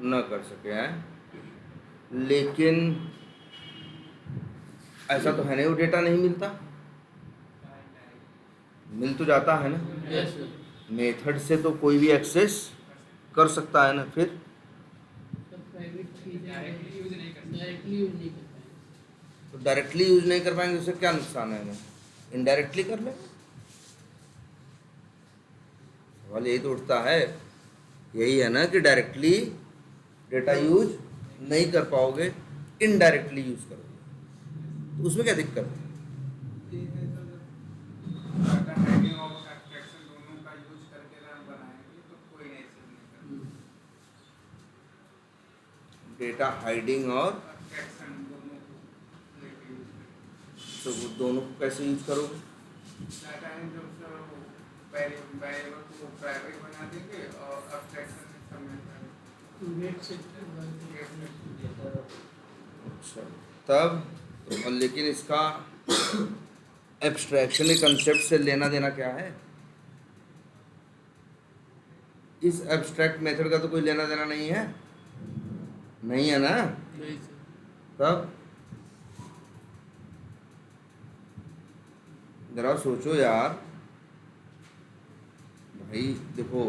न कर सके हैं, लेकिन ऐसा तो है नहीं वो डेटा नहीं मिलता, मिल तो जाता है ना। यस मेथड से तो कोई भी एक्सेस कर सकता है ना, फिर प्राइवेट चीजें डायरेक्टली यूज नहीं कर पाएंगे। तो डायरेक्टली यूज नहीं कर पाएंगे, उससे क्या नुकसान है हमें, इनडायरेक्टली कर ले। सवाल यही तो उठता है, यही है ना कि डायरेक्टली डेटा यूज नहीं कर पाओगे, इनडायरेक्टली यूज करोगे, तो उसमें क्या दिक्कत है। डाटा हाइडिंग और एब्स्ट्रैक्शन दोनों का यूज करके रन बनाएंगे तो कोई नहीं सीखने का। डेटा हाइडिंग और एब्स्ट्रैक्शन दोनों को लेके यूज करेंगे। तो वो दोनों को कैसे यूज करोगे। डाटा है जो वेरिएबल को प्राइवेट बना देंगे और एब्स्ट्रैक्शन में अच्छा, तब तो लेकिन इसका एब्स्ट्रैक्शन के कंसेप्ट से लेना देना क्या है, इस एब्स्ट्रैक्ट मेथड का तो कोई लेना देना नहीं है, नहीं है ना। तब जरा सोचो यार, भाई देखो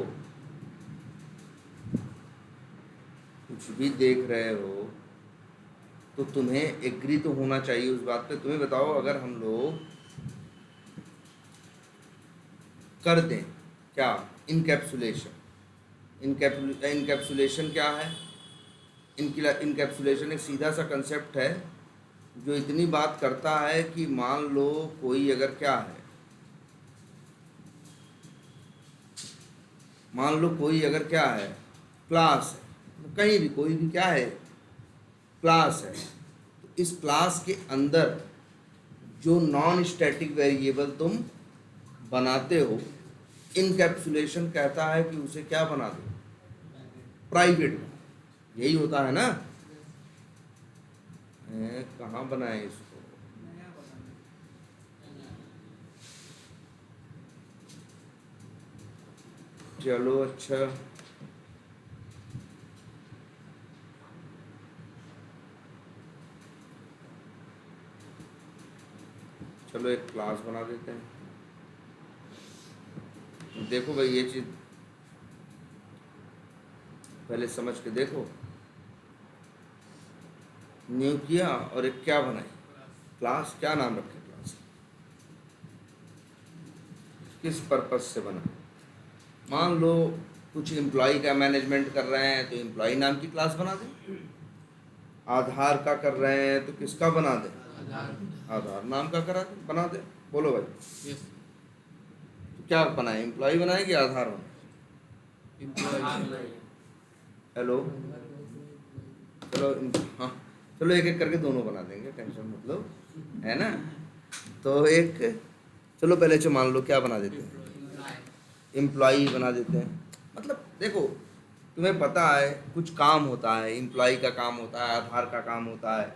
कुछ भी देख रहे हो तो तुम्हें एग्री तो होना चाहिए उस बात पे। तुम्हें बताओ, अगर हम लोग कर दें क्या इनकैप्सुलेशन, इनकैप्सुलेशन क्या है, इनकैप्सुलेशन एक सीधा सा कंसेप्ट है जो इतनी बात करता है कि मान लो कोई अगर क्या है, मान लो कोई अगर क्या है क्लास है, कहीं भी कोई भी क्या है क्लास है, तो इस क्लास के अंदर जो नॉन स्टैटिक वेरिएबल तुम बनाते हो, इनकैप्सुलेशन कहता है कि उसे क्या बना दो, प्राइवेट। यही होता है ना। कहाँ बनाए इसको, चलो अच्छा, चलो एक क्लास बना देते हैं। देखो भाई ये चीज पहले समझ के देखो, न्यू किया और एक क्या बनाई क्लास, क्या नाम रखे क्लास, किस पर्पस से बना। मान लो कुछ एम्प्लॉय का मैनेजमेंट कर रहे हैं तो एम्प्लॉय नाम की क्लास बना दें, आधार का कर रहे हैं तो किसका बना दें, आधार नाम का करा दे, बना दे। बोलो भाई तो क्या बनाए, एम्प्लॉय बनाए कि आधार बनाए। हेलो, चलो हाँ, चलो एक एक करके दोनों बना देंगे, टेंशन मतलब, है ना। तो एक चलो पहले से मान लो क्या बना देते हैं, एम्प्लॉय बना देते हैं। मतलब देखो तुम्हें पता है कुछ काम होता है, एम्प्लॉय का काम होता है, आधार का काम होता है,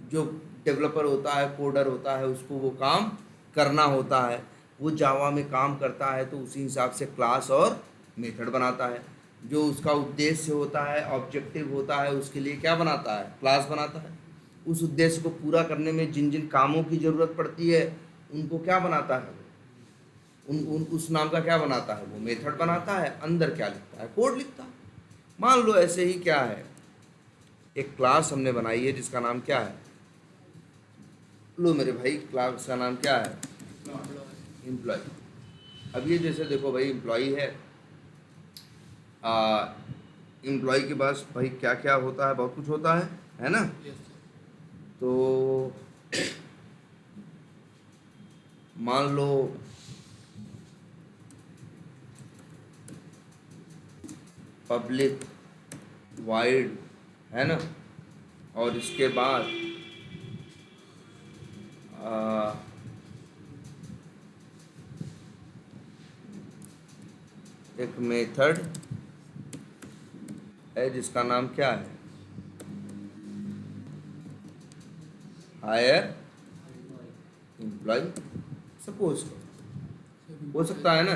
जो डेवलपर होता है, कोडर होता है, उसको वो काम करना होता है, वो जावा में काम करता है तो उसी हिसाब से क्लास और मेथड बनाता है। जो उसका उद्देश्य होता है, ऑब्जेक्टिव होता है, उसके लिए क्या बनाता है, क्लास बनाता है। उस उद्देश्य को पूरा करने में जिन जिन कामों की ज़रूरत पड़ती है उनको क्या बनाता है, उस नाम का क्या बनाता है, वो मेथड बनाता है। अंदर क्या लिखता है, कोड लिखता है। मान लो ऐसे ही क्या है, एक क्लास हमने बनाई है जिसका नाम क्या है, लो मेरे भाई क्लास का नाम क्या है, एम्प्लॉय। अब ये जैसे देखो भाई एम्प्लॉय है, एम्प्लॉय के पास भाई क्या क्या होता है, बहुत कुछ होता है ना। तो मान लो पब्लिक वाइड है ना, और इसके बाद एक मेथड है जिसका नाम क्या है, हायर एम्प्लॉय। सपोज हो सकता है ना,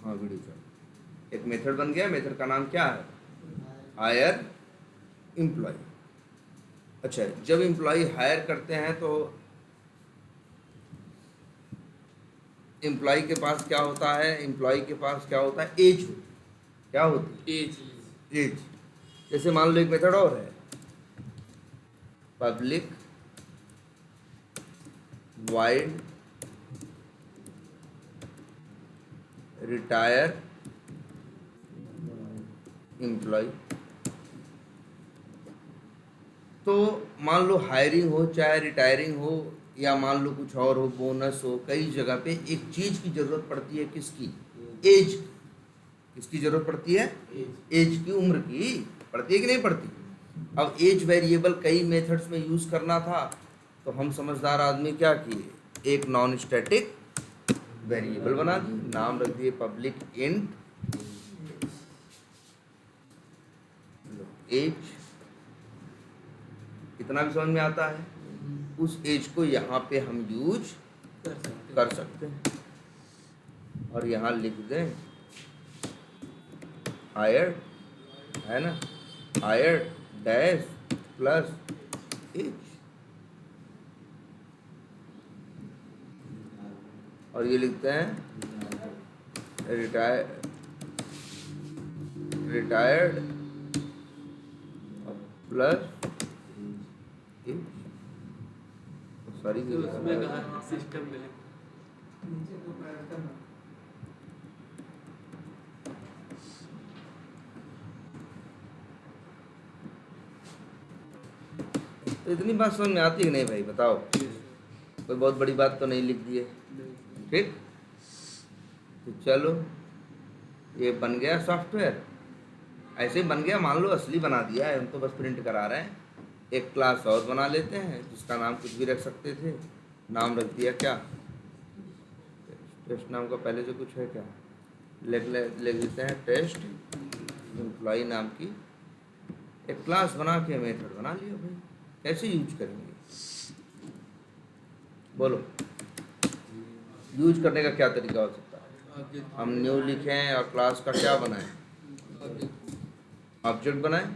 हाँ वीडियो चालू। एक मेथड बन गया, मेथड का नाम क्या है, हायर एम्प्लॉय। अच्छा, जब एम्प्लॉय हायर करते हैं तो एम्प्लॉय के पास क्या होता है, एम्प्लॉय के पास क्या होता है, एज होती है। क्या होती एज है? एज। जैसे मान लो एक मेथड और है, पब्लिक वाइड रिटायर एम्प्लॉय। तो मान लो हायरिंग हो चाहे रिटायरिंग हो या मान लो कुछ और हो, बोनस हो, कई जगह पे एक चीज की जरूरत पड़ती है, किसकी? एज। किसकी जरूरत पड़ती है? एज की, उम्र की। पड़ती है कि नहीं पड़ती? अब एज वेरिएबल कई मेथड्स में यूज करना था, तो हम समझदार आदमी क्या किए, एक नॉन स्टैटिक वेरिएबल बना दिए, नाम रख दिए पब्लिक इंट एज। इतना भी समझ में आता है? उस एज को यहाँ पे हम यूज कर सकते हैं और यहाँ लिख दें हायर, है ना, हायर डैश प्लस एज। और ये लिखते हैं रिटायर्ड प्लस एज। सॉरी, तो उसमें कहा सिस्टम में नीचे तो पैर करना। तो इतनी बात समझ में आती है नहीं भाई, बताओ? कोई बहुत बड़ी बात तो नहीं लिख दी है, ठीक? तो चलो, ये बन गया सॉफ्टवेयर। ऐसे ही बन गया, मान लो असली बना दिया है, हम तो बस प्रिंट करा रहे हैं। एक क्लास और बना लेते हैं जिसका नाम कुछ भी रख सकते थे, नाम रख दिया क्या, टेस्ट नाम का पहले से कुछ है क्या, लिख देते हैं टेस्ट एम्प्लॉय नाम की एक क्लास बना के मेथड बना लिया भाई। कैसे यूज करेंगे बोलो? यूज करने का क्या तरीका हो सकता है? हम न्यू लिखें और क्लास का क्या बनाएं, ऑब्जेक्ट बनाएं।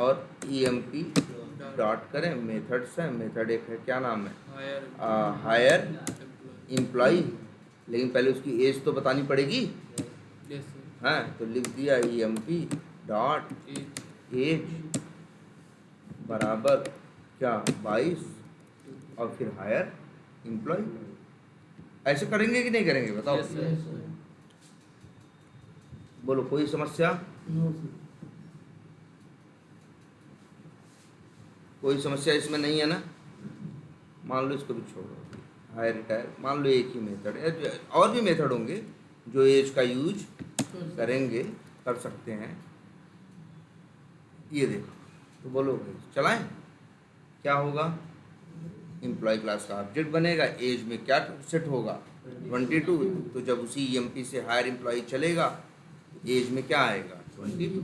और emp डॉट करें मेथड से, मेथड एक है, क्या नाम है, हायर एम्प्लॉय। लेकिन पहले उसकी एज तो बतानी पड़ेगी, हाँ, तो लिख दिया emp डॉट एज बराबर क्या, 22, और फिर हायर एम्प्लॉय। ऐसे करेंगे कि नहीं करेंगे बताओ? बोलो, कोई समस्या? कोई समस्या इसमें नहीं है ना? मान लो इसको भी छोड़ो, हायर रिटायर, मान लो एक ही मेथड है, और भी मेथड होंगे जो एज का यूज करेंगे, कर सकते हैं। ये देखो, तो बोलो भाई चलाएं, क्या होगा, एम्प्लॉय क्लास का ऑब्जेक्ट बनेगा, एज में क्या सेट होगा, 22। तो जब उसी emp से हायर एम्प्लॉय चलेगा, एज में क्या आएगा, 22।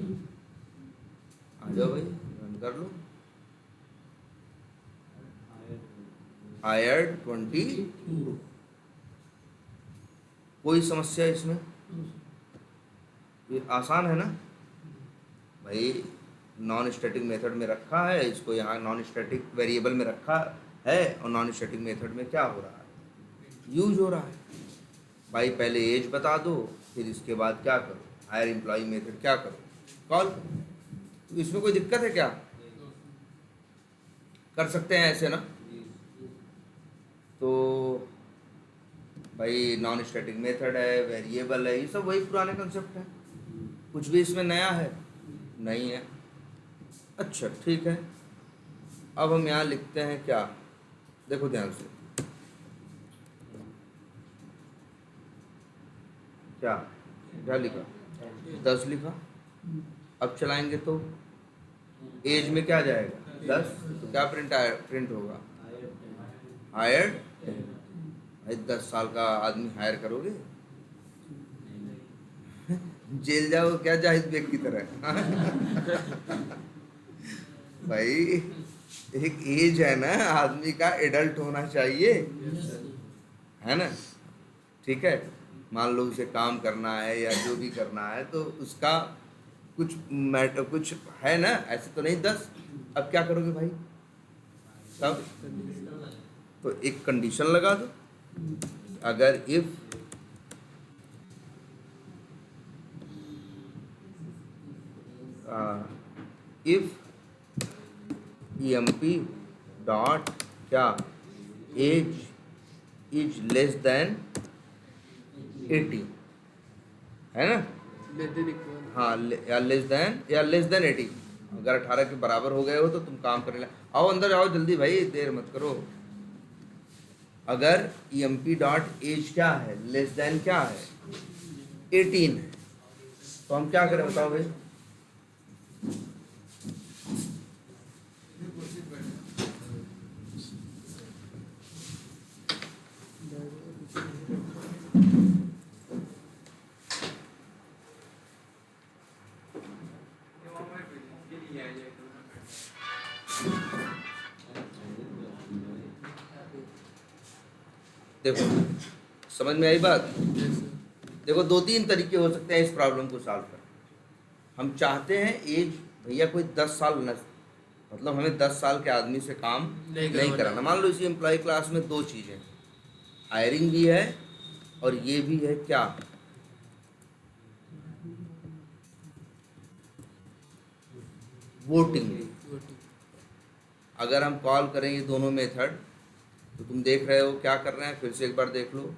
आ जाओ भाई, रन कर लो, हायर 22। कोई समस्या इसमें? ये आसान है ना भाई? नॉन स्टैटिक मेथड में रखा है इसको, यहाँ नॉन स्टैटिक वेरिएबल में रखा है, और नॉन स्टैटिक मेथड में क्या हो रहा है, यूज हो रहा है भाई। पहले एज बता दो, फिर इसके बाद क्या करो, हायर एम्प्लॉय मेथड क्या करो, कॉल करो। तो इसमें कोई दिक्कत है क्या? कर सकते हैं ऐसे ना? तो भाई नॉन स्टैटिक मेथड है, वेरिएबल है, ये सब वही पुराने कंसेप्ट हैं, कुछ भी इसमें नया है नहीं है। अच्छा ठीक है, अब हम यहाँ लिखते हैं क्या, देखो ध्यान से, क्या क्या लिखा, 10 लिखा। अब चलाएंगे तो एज में क्या जाएगा, 10, तो क्या प्रिंट होगा, हायर्ड। भाई 10 साल का आदमी हायर करोगे? जेल जाओ क्या जाहिद बेग की तरह? भाई एक एज है ना, आदमी का एडल्ट होना चाहिए, Yes, sir. है ना। ठीक है, मान लो उसे काम करना है या जो भी करना है तो उसका कुछ मैटर कुछ है ना, ऐसे तो नहीं 10। अब क्या करोगे भाई, तब तो एक कंडीशन लगा दो, अगर इफ EMP डॉट क्या एज इज लेस देन 80, है ना। हाँ या लेस देन 80, अगर 18 के बराबर हो गए हो तो तुम काम करने लगे। आओ अंदर आओ जल्दी भाई, देर मत करो। अगर EMP डॉट एज क्या है, लेस देन क्या है 18 है, तो हम क्या करें बताओ भाई। ये वो हमारे बिजनेस के लिए है ये टूर्नामेंट। देखो समझ में आई बात। Yes, sir. देखो 2-3 तरीके हो सकते हैं इस प्रॉब्लम को सॉल्व करने। हम चाहते हैं एज भैया कोई 10 साल न, मतलब हमें 10 साल के आदमी से काम नहीं कराना। मान लो इसी एम्प्लॉय क्लास में 2 चीज़ें, हायरिंग भी है और ये भी है क्या, वोटिंग भी। अगर हम कॉल करें ये दोनों मेथड, तो तुम देख रहे हो क्या कर रहे हैं, फिर से एक बार देख लो।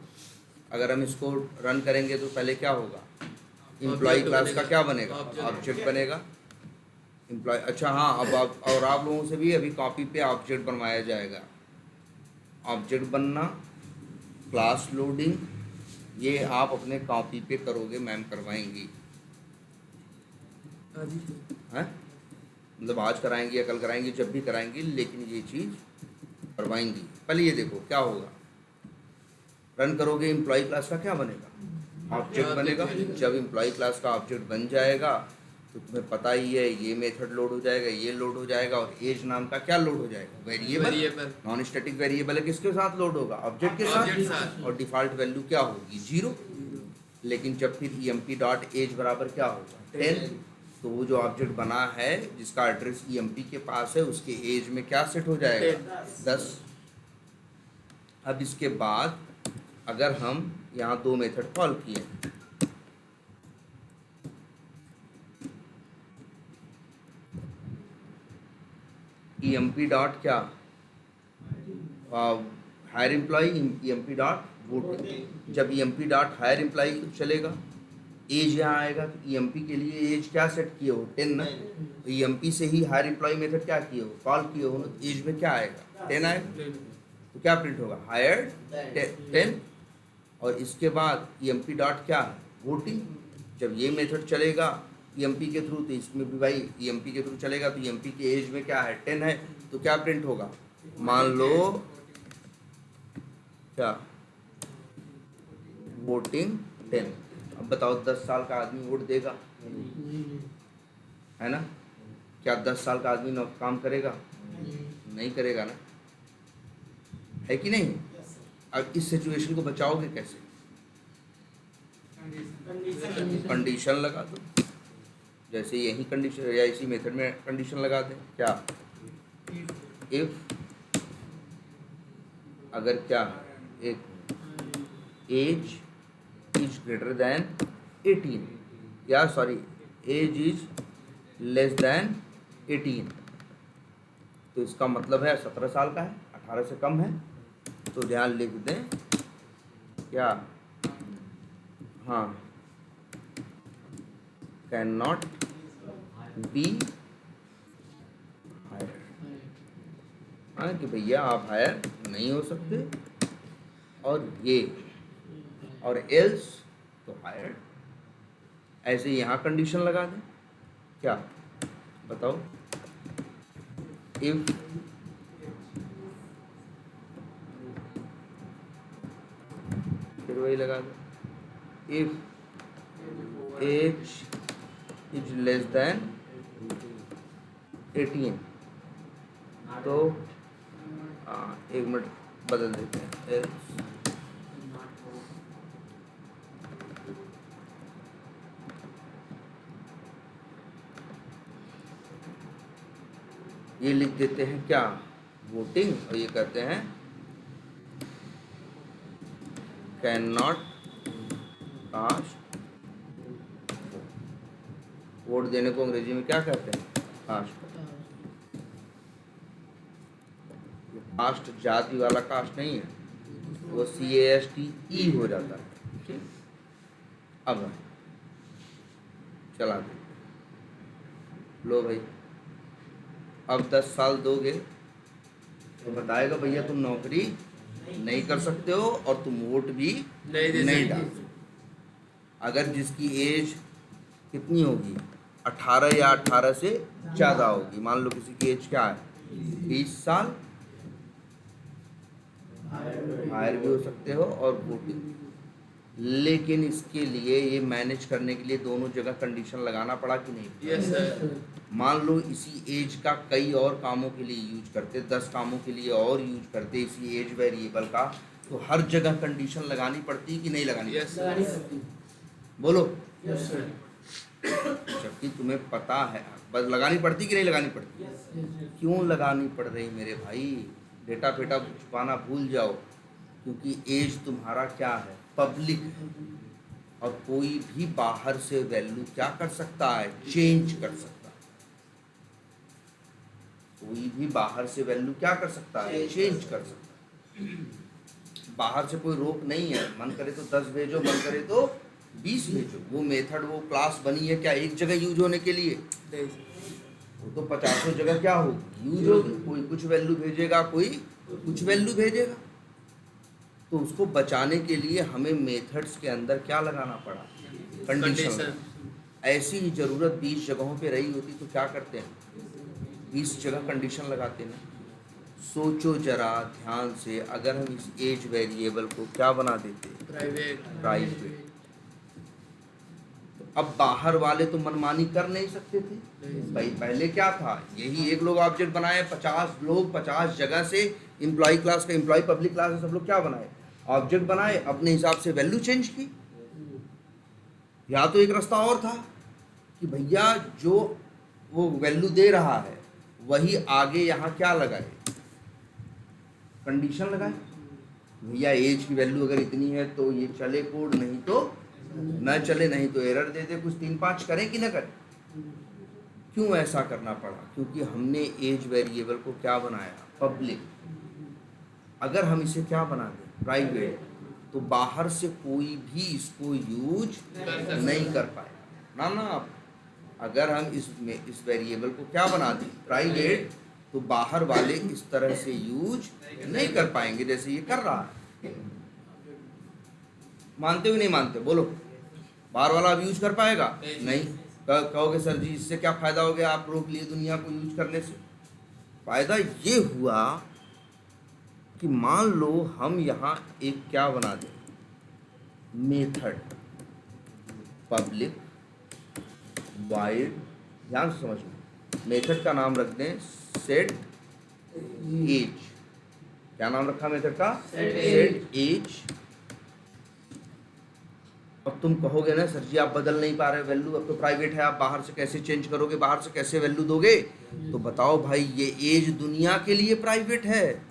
अगर हम इसको रन करेंगे तो पहले क्या होगा, एम्प्लॉय क्लास का क्या बनेगा, ऑब्जेक्ट बनेगा एम्प्लॉय। अच्छा हाँ, अब और आप लोगों से भी अभी कॉपी पे ऑब्जेक्ट बनवाया जाएगा। ऑब्जेक्ट बनना, क्लास लोडिंग, ये आप अपने कॉपी पे करोगे, मैम करवाएंगी, हैं मतलब आज कराएंगी या कल कराएंगी, जब भी कराएंगी, लेकिन ये चीज़ करवाएंगी। पहले ये देखो क्या होगा, रन करोगे एम्प्लॉय क्लास का क्या बनेगा, ऑब्जेक्ट बनेगा। जब एम्प्लॉय क्लास का ऑब्जेक्ट बन जाएगा तो तुम्हें पता ही है ये मेथड लोड हो जाएगा, ये लोड हो जाएगा, और एज नाम का क्या लोड हो जाएगा, वेरिएबल। नॉन स्टैटिक वेरिएबल है, किसके साथ लोड होगा, ऑब्जेक्ट के साथ, और डिफॉल्ट वैल्यू क्या होगी 0। लेकिन जब फिर EMP डॉट एज बराबर क्या होगा 10, तो वो जो ऑब्जेक्ट बना है जिसका एड्रेस EMP के पास है उसके एज में क्या सेट हो जाएगा 10। अब इसके बाद अगर हम यहाँ 2 मेथड कॉल किए, EMP डॉट क्या hire employ, EMP dot voting. जब EMP डॉट हायर एम्प्लॉय चलेगा, एज यहाँ आएगा, तो EMP के लिए एज क्या सेट किए हो 10 ना, तो EMP से ही हायर एम्प्लॉय मेथड क्या किए हो, कॉल किए हो ना, तो एज में क्या आएगा 10 आएगा, तो क्या प्रिंट होगा हायर 10। और इसके बाद EMP डॉट क्या है वोटिंग। जब ये मेथड चलेगा EMP के थ्रू, तो इसमें भी भाई EMP के थ्रू चलेगा, तो EMP के एज में क्या है 10 है, तो क्या प्रिंट होगा, मान लो क्या वोटिंग 10। अब बताओ 10 साल का आदमी वोट देगा, है ना। क्या 10 साल का आदमी काम करेगा, नहीं करेगा ना, है कि नहीं। अब इस सिचुएशन को बचाओगे कैसे, कंडीशन लगा दो, जैसे यही कंडीशन या इसी मेथड में कंडीशन लगा दें, क्या इफ अगर क्या एक एज इज ग्रेटर देन 18, या sorry age is less than 18, तो इसका मतलब है 17 साल का है, 18 से कम है, तो ध्यान लिख दें क्या, हाँ कैन नॉट बी हायर, हाँ कि भैया आप हायर नहीं हो सकते, और ये और एल्स तो हायर। ऐसे यहाँ कंडीशन लगा दें, क्या बताओ, इफ फिर वही लगा दो, if age is less than 18, तो एक मिनट बदल देते हैं। ये लिख देते हैं क्या, वोटिंग, और ये कहते हैं कैन नॉट कास्ट। वोट देने को अंग्रेजी में क्या कहते हैं, कास्ट। कास्ट जाति वाला कास्ट नहीं है, वो CASTE हो जाता है। ठीक, अब चला दे, लो भाई, अब 10 साल दोगे तो बताएगा भैया तुम नौकरी नहीं कर सकते हो और तुम वोट भी नहीं डाल सकते। अगर जिसकी एज कितनी होगी, 18 या 18 से ज़्यादा होगी, मान लो किसी की एज क्या है 20 साल, हायर भी हो सकते हो और वोटिंग। लेकिन इसके लिए ये मैनेज करने के लिए दोनों जगह कंडीशन लगाना पड़ा कि नहीं? Yes sir. मान लो इसी एज का कई और कामों के लिए यूज करते, 10 कामों के लिए और यूज करते इसी एज वेरिएबल का, तो हर जगह कंडीशन लगानी पड़ती है कि नहीं लगानी? यस लगानी सर। पड़ती। बोलो। Yes sir. जबकि तुम्हें पता है, बस लगानी पड़ती कि नहीं लगानी पड़ती? क्यों लगानी पड़ रही मेरे भाई? डेटा फेटा छुपाना भूल जाओ, क्योंकि एज तुम्हारा क्या है, पब्लिक है, और कोई भी बाहर से वैल्यू क्या कर सकता है, चेंज कर सकता है। कोई भी बाहर से वैल्यू क्या कर सकता है, चेंज कर सकता है। बाहर से कोई रोक नहीं है, मन करे तो 10 भेजो, मन करे तो 20 भेजो। वो मेथड, वो क्लास बनी है क्या एक जगह यूज होने के लिए? वो तो 50 जगह क्या होगी, यूज होगी। कोई कुछ वैल्यू भेजेगा, कोई कुछ वैल्यू भेजेगा। तो उसको बचाने के लिए हमें मेथड्स के अंदर क्या लगाना पड़ा, कंडीशन। ऐसी ही जरूरत 20 जगहों पे रही होती तो क्या करते हैं, 20 जगह कंडीशन लगाते हैं। सोचो जरा ध्यान से, अगर हम इस एज वेरिएबल को क्या बना देते, प्राइवेट, अब बाहर वाले तो मनमानी कर नहीं सकते थे भाई। पहले क्या था, यही एक लोग ऑब्जेक्ट बनाए, 50 लोग 50 जगह से, एम्प्लॉय क्लास का, एम्प्लॉय पब्लिक क्लास का, सब लोग क्या बनाए, ऑब्जेक्ट बनाए, अपने हिसाब से वैल्यू चेंज की। या तो एक रास्ता और था कि भैया जो वो वैल्यू दे रहा है वही आगे यहाँ क्या लगाए, कंडीशन लगाए। भैया एज की वैल्यू अगर इतनी है तो ये चले कोड, नहीं तो न चले, नहीं तो एरर दे दे, कुछ 3-5 करें कि न करें। क्यों ऐसा करना पड़ा? क्योंकि हमने एज वेरिएबल को क्या बनाया, पब्लिक। अगर हम इसे क्या बना दें, प्राइवेट, तो बाहर से कोई भी इसको यूज नहीं कर पाएगा ना। अगर हम इस वेरिएबल को क्या बना दें, प्राइवेट, तो बाहर वाले इस तरह से यूज नहीं कर पाएंगे जैसे ये कर रहा है। मानते हो नहीं मानते, बोलो। बाहर वाला अब यूज कर पाएगा नहीं। कहोगे सर जी इससे क्या फ़ायदा हो गया, आप रोक लिए दुनिया को यूज करने से? फ़ायदा ये हुआ कि मान लो हम यहाँ एक क्या बना दें, मेथड पब्लिक वाइड, ध्यान से समझना, मेथड का नाम रख दें सेट एज। क्या नाम रखा मेथड का, सेट एज। अब तुम कहोगे ना सर जी आप बदल नहीं पा रहे वैल्यू, अब तो प्राइवेट है, आप बाहर से कैसे चेंज करोगे, बाहर से कैसे वैल्यू दोगे? तो बताओ भाई, ये एज दुनिया के लिए प्राइवेट है,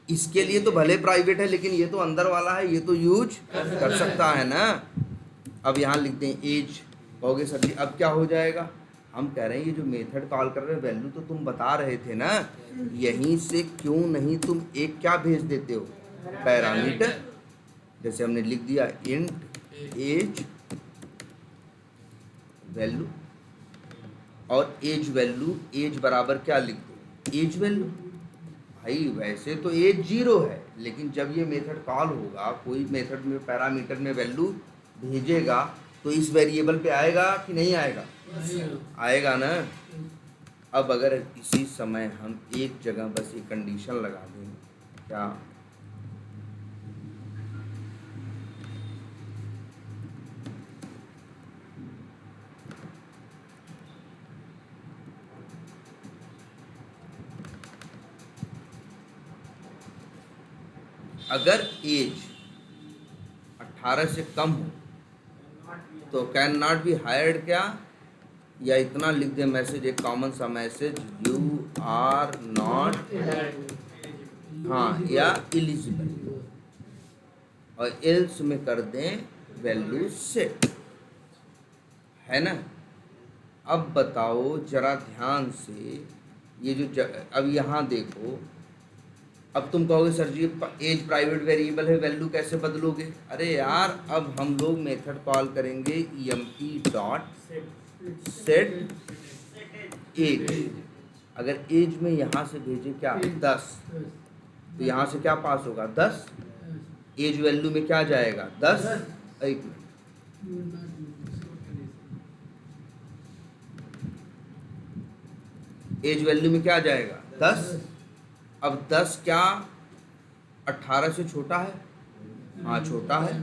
इसके लिए तो भले प्राइवेट है, लेकिन ये तो अंदर वाला है, ये तो यूज कर सकता है ना। अब यहाँ लिख दें एज। कहोगे सर जी अब क्या हो जाएगा? हम कह रहे हैं ये जो मेथड कॉल कर रहे हैं, वैल्यू तो तुम बता रहे थे ना, यहीं से क्यों नहीं तुम एक क्या भेज देते हो, पैरामीटर। जैसे हमने लिख दिया इंट एज वैल्यू, और एज वैल्यू, एज बराबर क्या लिख दो, एज वैल्यू। भाई वैसे तो एज 0 है, लेकिन जब ये मेथड कॉल होगा, कोई मेथड में पैरामीटर में वैल्यू भेजेगा, तो इस वेरिएबल पे आएगा कि नहीं आएगा? आएगा ना। अब अगर इसी समय हम एक जगह बस ये कंडीशन लगा दें, क्या अगर एज 18 से कम हो तो कैन नॉट बी हायर्ड क्या, या इतना लिख दे मैसेज, एक कॉमन सा मैसेज, यू आर नॉट, हाँ, या एलिजिबल, और एल्स में कर दें वैल्यू सेट, है ना। अब बताओ जरा ध्यान से, ये जो अब यहाँ देखो, अब तुम कहोगे सर जी एज प्राइवेट वेरिएबल है, वैल्यू कैसे बदलोगे? अरे यार, अब हम लोग मेथड कॉल करेंगे emp डॉट सेट एज। अगर एज में यहाँ से भेजे क्या 10, तो यहाँ से क्या पास होगा 10, एज वैल्यू में क्या जाएगा 10, एक एज वैल्यू में क्या जाएगा 10। अब 10 क्या 18 से छोटा है? हाँ छोटा है,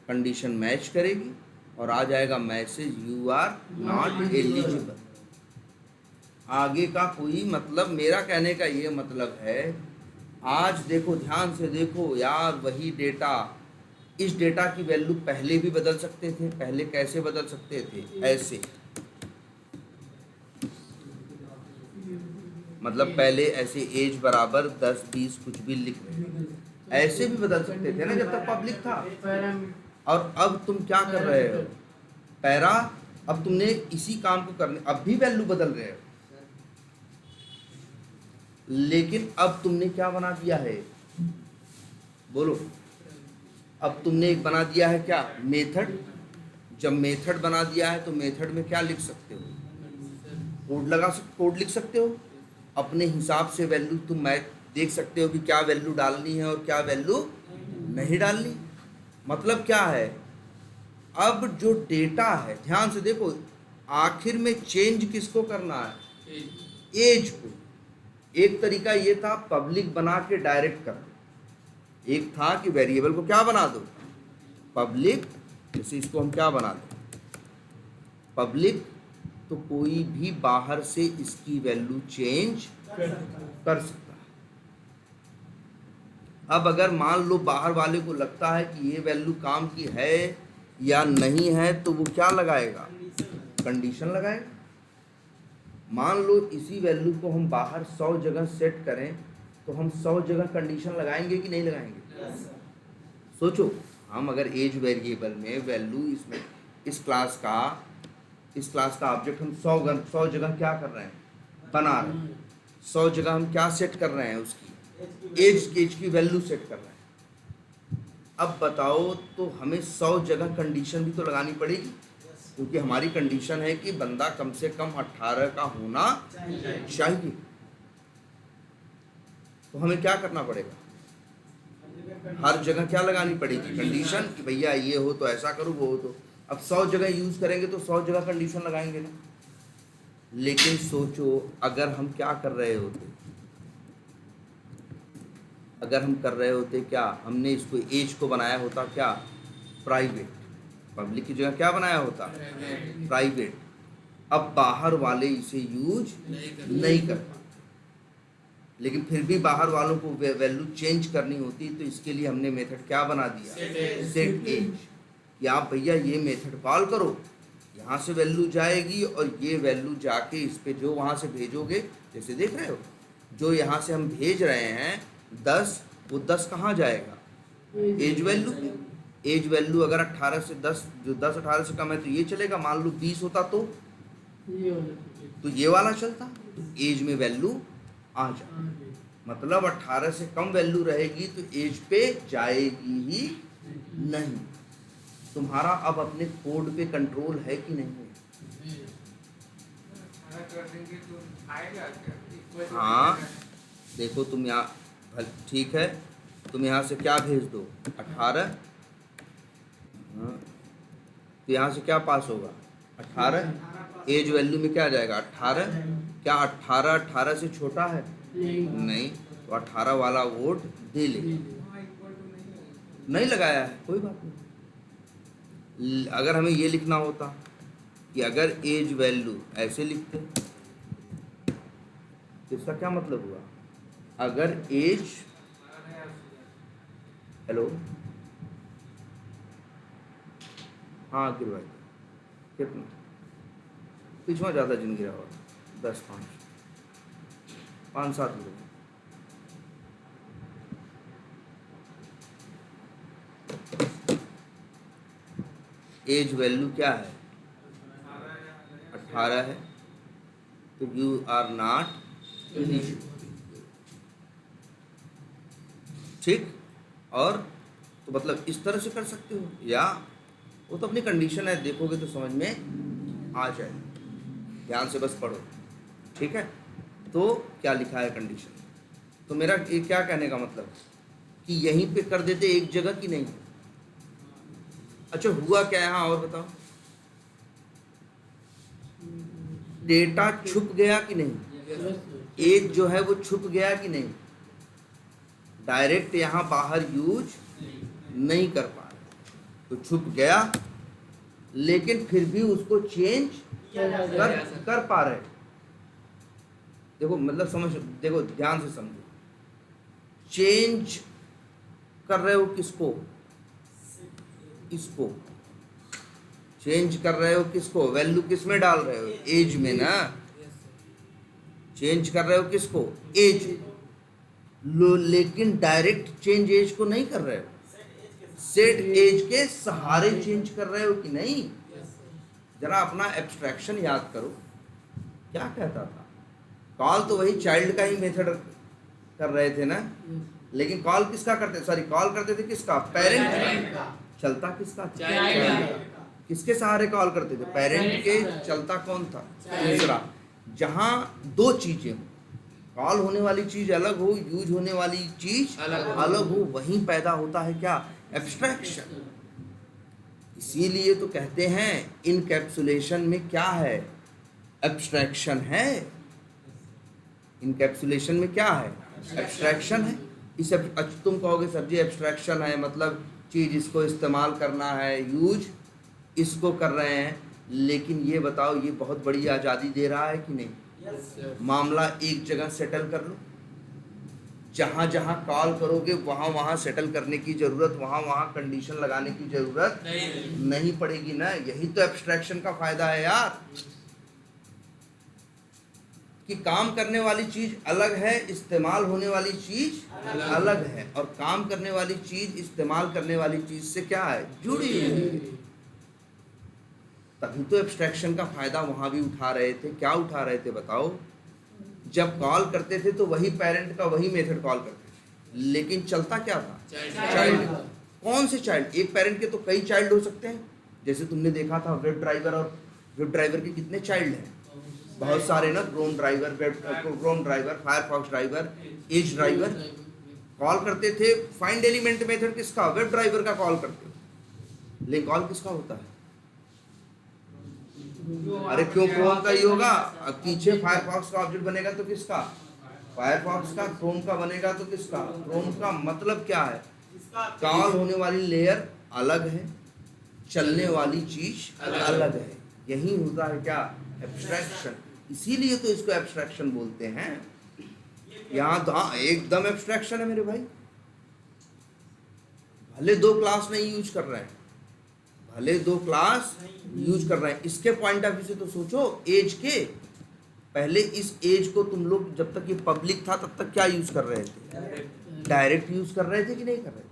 कंडीशन मैच करेगी और आ जाएगा message you are not eligible. आगे का कोई मतलब, मेरा कहने का ये मतलब है, आज देखो ध्यान से देखो यार, वही डेटा, इस डेटा की वैल्यू पहले भी बदल सकते थे। पहले कैसे बदल सकते थे? ऐसे, मतलब पहले ऐसे एज बराबर 10 20 कुछ भी लिख रहे, ऐसे भी बदल सकते थे ना जब तक पब्लिक था। और अब तुम क्या कर रहे हो? पैरा, अब तुमने इसी काम को करने, अब भी वैल्यू बदल रहे हो, लेकिन अब तुमने क्या बना दिया है? बोलो। अब तुमने एक बना दिया है क्या? मेथड। जब मेथड बना दिया है तो मेथड में क्या लिख सकते हो? कोड लिख सकते हो। अपने हिसाब से वैल्यू तुम देख सकते हो कि क्या वैल्यू डालनी है और क्या वैल्यू नहीं डालनी। मतलब क्या है? अब जो डेटा है, ध्यान से देखो, आखिर में चेंज किसको करना है? एज को। एक तरीका ये था पब्लिक बना के डायरेक्ट कर दो, एक था कि वेरिएबल को क्या बना दो? पब्लिक। जैसे इसको हम क्या बना दें? पब्लिक। तो कोई भी बाहर से इसकी वैल्यू चेंज कर सकता है। अब अगर मान लो बाहर वाले को लगता है कि ये वैल्यू काम की है या नहीं है, तो वो क्या लगाएगा? कंडीशन लगाएगा। मान लो इसी वैल्यू को हम बाहर 100 जगह सेट करें, तो हम 100 जगह कंडीशन लगाएंगे कि नहीं लगाएंगे? सोचो, हम अगर एज वेरिएबल में वैल्यू इसमें इस क्लास का ऑब्जेक्ट हम 100 जगह क्या कर रहे हैं? बना रहे हैं। 100 जगह हम क्या सेट कर रहे हैं? उसकी एज की वैल्यू सेट कर रहे हैं। अब बताओ, तो हमें 100 जगह कंडीशन भी तो लगानी पड़ेगी, क्योंकि हमारी कंडीशन है कि बंदा कम से कम 18 का होना चाहिए। तो हमें क्या करना पड़ेगा? हर जगह क्या लगानी पड़ेगी? कंडीशन, कि भैया ये हो तो ऐसा करो, वो हो तो। अब 100 जगह यूज करेंगे तो 100 जगह कंडीशन लगाएंगे ना। लेकिन सोचो, अगर हम क्या कर रहे होते, अगर हम कर रहे होते क्या, हमने इसको एज को बनाया होता क्या? प्राइवेट। पब्लिक की जगह क्या बनाया होता? प्राइवेट। अब बाहर वाले इसे यूज नहीं करते, लेकिन फिर भी बाहर वालों को वैल्यू चेंज करनी होती, तो इसके लिए हमने मेथड क्या बना दिया? Set age. कि आप भैया ये मेथड कॉल करो, यहाँ से वैल्यू जाएगी और ये वैल्यू जाके इस पे जो वहाँ से भेजोगे, जैसे देख रहे हो जो यहाँ से हम भेज रहे हैं 10, वो 10 कहाँ जाएगा? एज वैल्यू पे। एज वैल्यू अगर 18 से 10, जो 10 18 से कम है तो ये चलेगा। मान लो 20 होता तो ये वाला चलता। तो एज में वैल्यू आ जाए, मतलब 18 से कम वैल्यू रहेगी तो एज पे जाएगी ही नहीं। तुम्हारा अब अपने कोड पे कंट्रोल है कि नहीं है? हाँ, देखो तुम यहाँ, ठीक है, तुम यहाँ से क्या भेज दो? 18। हाँ, तो यहाँ से क्या पास होगा? 18। एज वैल्यू में क्या जाएगा? 18। क्या 18 से छोटा है? नहीं। तो 18 वाला वोट दे ले। नहीं लगाया है, कोई बात नहीं। अगर हमें ये लिखना होता कि अगर एज वैल्यू ऐसे लिखते, तो इसका क्या मतलब हुआ? अगर एज हेलो, हाँ गिर भाई, कितना पीछे ज़्यादा जिन गिरा हुआ, 10 5 7 लोग। एज वैल्यू क्या है? 18 है, तो यू आर नॉट एलिजिबल। ठीक, और तो मतलब इस तरह से कर सकते हो, या वो तो अपनी कंडीशन है, देखोगे तो समझ में आ जाए, ध्यान से बस पढ़ो। ठीक है, तो क्या लिखा है कंडीशन? तो मेरा ये क्या कहने का मतलब कि यहीं पे कर देते एक जगह की नहीं। अच्छा हुआ क्या है, हाँ और बताओ, डेटा छुप गया कि नहीं? एज जो है वो छुप गया कि नहीं? डायरेक्ट यहाँ बाहर यूज नहीं कर पा रहे, तो छुप गया, लेकिन फिर भी उसको चेंज कर पा रहे। देखो मतलब समझ, देखो ध्यान से समझो, चेंज कर रहे हो किसको? इसको चेंज कर रहे हो किसको? वैल्यू किस में डाल रहे हो? एज में ना। चेंज कर रहे हो किसको? एज। लेकिन डायरेक्ट चेंज एज को नहीं कर रहे हो, सेट एज के सहारे चेंज कर रहे हो कि नहीं? जरा अपना एब्स्ट्रैक्शन याद करो, क्या कहता था? कॉल तो वही चाइल्ड का ही मेथड कर रहे थे ना, लेकिन कॉल किसका करते? सॉरी, कॉल करते थे किसका? पेरेंट का। चलता किसका था? किसके सहारे कॉल करते थे? पेरेंट के। चलता कौन था? दूसरा। जहां दो चीजें हो, कॉल होने वाली चीज अलग हो, यूज होने वाली चीज अलग हो, वहीं पैदा होता है क्या? एब्स्ट्रैक्शन। इसीलिए तो कहते हैं इनकैप्सुलेशन में क्या है? एब्स्ट्रैक्शन है। इनकैप्सुलेशन में क्या है? एब्स्ट्रैक्शन है। इस तुम कहोगे सर जी एब्स्ट्रैक्शन है मतलब चीज इसको इस्तेमाल करना है, यूज इसको कर रहे हैं, लेकिन ये बताओ ये बहुत बड़ी आज़ादी दे रहा है कि नहीं? मामला एक जगह सेटल कर लो, जहां जहां कॉल करोगे वहां वहां सेटल करने की जरूरत, वहां वहां कंडीशन लगाने की जरूरत नहीं पड़ेगी ना। यही तो एब्स्ट्रैक्शन का फायदा है यार, कि काम करने वाली चीज अलग है, इस्तेमाल होने वाली चीज अलग है, और काम करने वाली चीज इस्तेमाल करने वाली चीज से क्या है? जुड़ी हुई है। तभी तो एब्स्ट्रैक्शन का फायदा वहां भी उठा रहे थे। क्या उठा रहे थे बताओ? जब कॉल करते थे तो वही पेरेंट का वही मेथड कॉल करते थे, लेकिन चलता क्या था? चाइल्ड। कौन से चाइल्ड? एक पेरेंट के तो कई चाइल्ड हो सकते हैं, जैसे तुमने देखा था वेब ड्राइवर, और वेब ड्राइवर के कितने चाइल्ड हैं? बहुत सारे ना, Chrome driver, Chrome driver, Firefox driver, Edge driver. Call करते थे फाइंड एलिमेंट मेथड किसका? वेब ड्राइवर का कॉल करते थे, लेकिन कॉल किसका होता है? अरे क्यों, क्रोम का ही होगा। अब पीछे फायरफॉक्स का ऑब्जेक्ट बनेगा तो किसका? फायरफॉक्स का। क्रोम का बनेगा तो किसका? क्रोम का। मतलब क्या है? कॉल होने वाली लेयर अलग है, चलने वाली चीज अलग है। यही होता है क्या? एब्स्ट्रैक्शन। इसीलिए तो इसको एब्स्ट्रैक्शन बोलते हैं। यहाँ तो हाँ एकदम एब्स्ट्रैक्शन है मेरे भाई। भले दो क्लास नहीं यूज कर रहे हैं, भले दो क्लास यूज कर रहे हैं, इसके पॉइंट ऑफ व्यू से तो सोचो। एज के पहले इस एज को तुम लोग जब तक ये पब्लिक था तब तक क्या यूज कर रहे थे? डायरेक्ट यूज कर रहे थे कि नहीं कर रहे थे?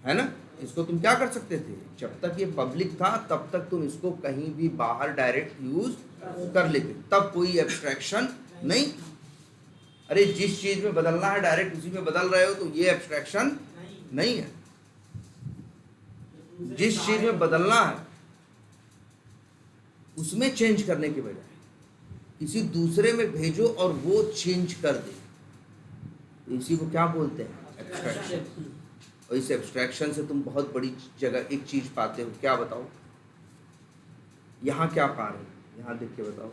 है ना? इसको तुम क्या कर सकते थे? जब तक ये पब्लिक था तब तक तुम इसको कहीं भी बाहर डायरेक्ट यूज कर लेते, तब कोई एब्स्ट्रैक्शन नहीं था। अरे जिस चीज में बदलना है डायरेक्ट उसी में बदल रहे हो, तो ये एब्स्ट्रैक्शन नहीं है। जिस चीज में बदलना है उसमें चेंज करने के बजाय किसी दूसरे में भेजो और वो चेंज कर दे, तो इसी को क्या बोलते हैं? एब्स्ट्रैक्शन। और इस एब्स्ट्रैक्शन से तुम बहुत बड़ी जगह एक चीज पाते हो। क्या बताओ? यहाँ क्या पा रहे हो? यहाँ देख के बताओ।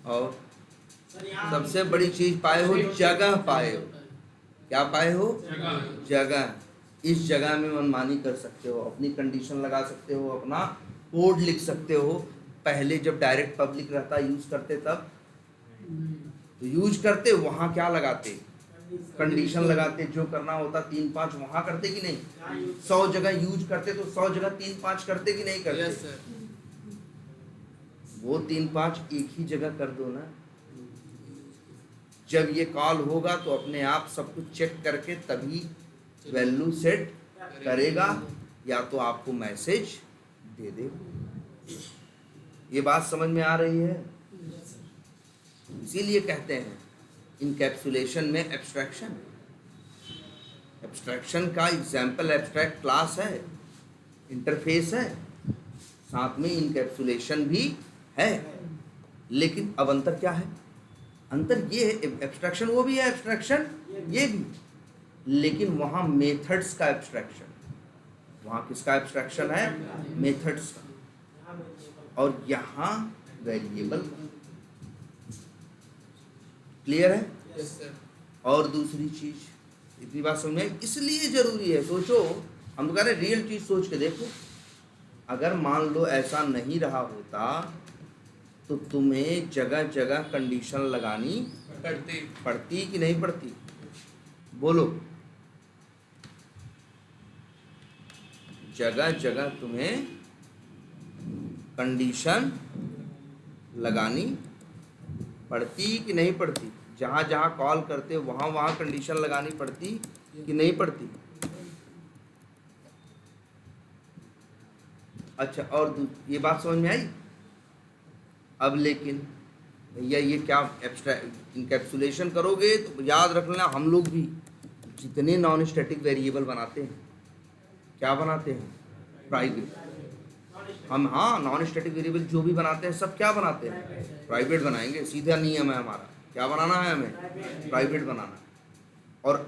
और सबसे बड़ी चीज पाए हो, जगह पाए हो। क्या पाए हो? जगह। इस जगह में मनमानी कर सकते हो, अपनी कंडीशन लगा सकते हो, अपना कोड लिख सकते हो। पहले जब डायरेक्ट पब्लिक रहता यूज करते तब तो यूज करते वहां क्या लगाते? कंडीशन लगाते, जो करना होता 3-5 वहां करते कि नहीं? 100 जगह यूज करते तो 100 जगह 3-5 करते कि नहीं करते? Yes sir. वो 3-5 एक ही जगह कर दो ना। जब ये कॉल होगा तो अपने आप सब कुछ चेक करके तभी वैल्यू सेट करेगा, या तो आपको मैसेज दे देगा। ये बात समझ में आ रही है? इसीलिए कहते हैं इनकैप्सुलेशन में एब्स्ट्रैक्शन। एब्स्ट्रैक्शन का एग्जाम्पल एब्स्ट्रैक्ट क्लास है, इंटरफेस है, साथ में इनकैप्सुलेशन भी है। लेकिन अब अंतर क्या है? अंतर ये है, एब्स्ट्रैक्शन वो भी है, एब्स्ट्रैक्शन ये भी, लेकिन वहाँ मेथड्स का एब्स्ट्रैक्शन। वहाँ किसका एब्स्ट्रैक्शन है? मेथड्स का। और यहाँ वेरिएबल। क्लियर है? Yes sir. और दूसरी चीज, इतनी बात समझ में, इसलिए जरूरी है। सोचो, हम तो कह रहे रियल चीज सोच के देखो। अगर मान लो ऐसा नहीं रहा होता तो तुम्हें जगह जगह कंडीशन लगानी पड़ती कि नहीं पड़ती? बोलो। जगह जगह तुम्हें कंडीशन लगानी पड़ती कि नहीं पड़ती? जहाँ जहाँ कॉल करते वहाँ वहाँ कंडीशन लगानी पड़ती कि नहीं पड़ती? अच्छा, और ये बात समझ में आई? अब लेकिन भैया ये क्या एब्स्ट्रैक्ट इनकैप्सुलेशन करोगे तो याद रख लेना, हम लोग भी जितने नॉन स्टैटिक वेरिएबल बनाते हैं, क्या बनाते हैं? प्राइवेट। हम, हाँ, नॉन स्टैटिक वेरिएबल जो भी बनाते हैं सब क्या बनाते हैं? प्राइवेट बनाएंगे। सीधा नियम है हमारा, क्या बनाना है हमें? प्राइवेट बनाना है। और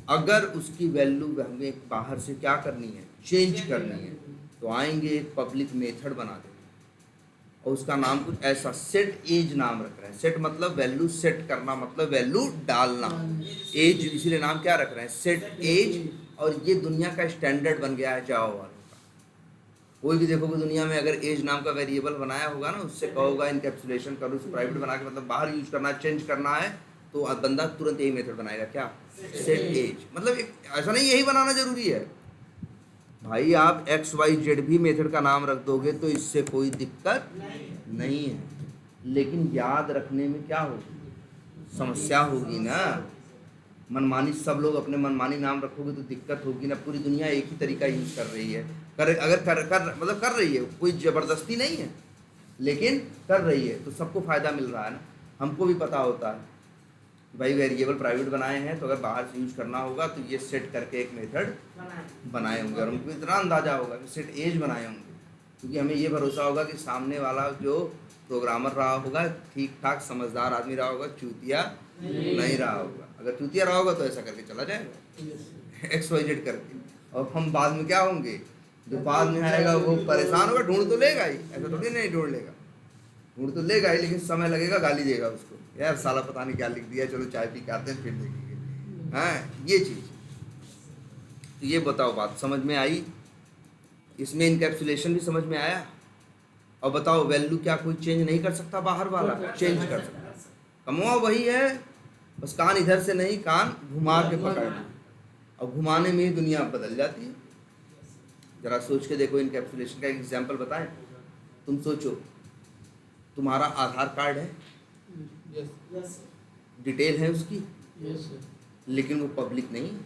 अगर उसकी वैल्यू हमें बाहर से क्या करनी है? चेंज करनी है, तो आएंगे एक पब्लिक मेथड बना देंगे और उसका नाम कुछ ऐसा सेट एज नाम रख रहे हैं। सेट मतलब वैल्यू सेट करना, मतलब वैल्यू डालना। एज इसीलिए नाम क्या रख रहे हैं? Set age. और ये दुनिया का स्टैंडर्ड बन गया है जावा वालों का। कोई भी देखोगे दुनिया में अगर एज नाम का वेरिएबल बनाया होगा ना, उससे कहोगा इनकैप्सुलेशन करो, उसे प्राइवेट बना के, मतलब बाहर यूज करना, चेंज करना है, तो बंदा तुरंत यही मेथड बनाएगा। क्या? Set age. मतलब ऐसा नहीं यही बनाना जरूरी है भाई, आप XYZ भी मेथड का नाम रख दोगे तो इससे कोई दिक्कत नहीं है। लेकिन याद रखने में क्या होगी? समस्या होगी ना। मनमानी सब लोग अपने मनमानी नाम रखोगे तो दिक्कत होगी ना। पूरी दुनिया एक ही तरीका यूज कर रही है, मतलब कर रही है, कोई ज़बरदस्ती नहीं है, लेकिन कर रही है तो सबको फ़ायदा मिल रहा है ना। हमको भी पता होता है भाई वेरिएबल प्राइवेट बनाए हैं, तो अगर बाहर से यूज करना होगा तो ये सेट करके एक मेथड बनाए होंगे। और हमको इतना अंदाजा होगा कि सेट एज बनाए होंगे, क्योंकि हमें ये भरोसा होगा कि सामने वाला जो प्रोग्रामर रहा होगा ठीक ठाक समझदार आदमी रहा होगा, चूतिया नहीं रहा होगा। अगर चूतिया रहा होगा तो ऐसा करके चला जाएगा XYZ करके, और हम बाद में क्या होंगे? जो बाद में आएगा वो परेशान होगा, ढूंढ तो लेगा ही, ऐसा थोड़ी नहीं ढूंढ लेगा, ढूंढ तो लेगा ही, लेकिन समय लगेगा, गाली देगा उसको, यार साला पता नहीं क्या लिख दिया, चलो चाय पी के आते हैं फिर देखेंगे। हाँ, ये चीज़। तो ये बताओ, बात समझ में आई? इसमें इनकैप्सुलेशन भी समझ में आया? और बताओ वैल्यू क्या कोई चेंज नहीं कर सकता? बाहर वाला चेंज कर सकता। कमुआ वही है, बस कान इधर से नहीं, कान घुमा के पकड़ना, और घुमाने में ही दुनिया बदल जाती है। जरा सोच के देखो, इनकैप्सुलेशन का एक एग्जाम्पल बताएं। तुम सोचो, तुम्हारा आधार कार्ड है, डिटेल है उसकी, लेकिन वो पब्लिक नहीं है,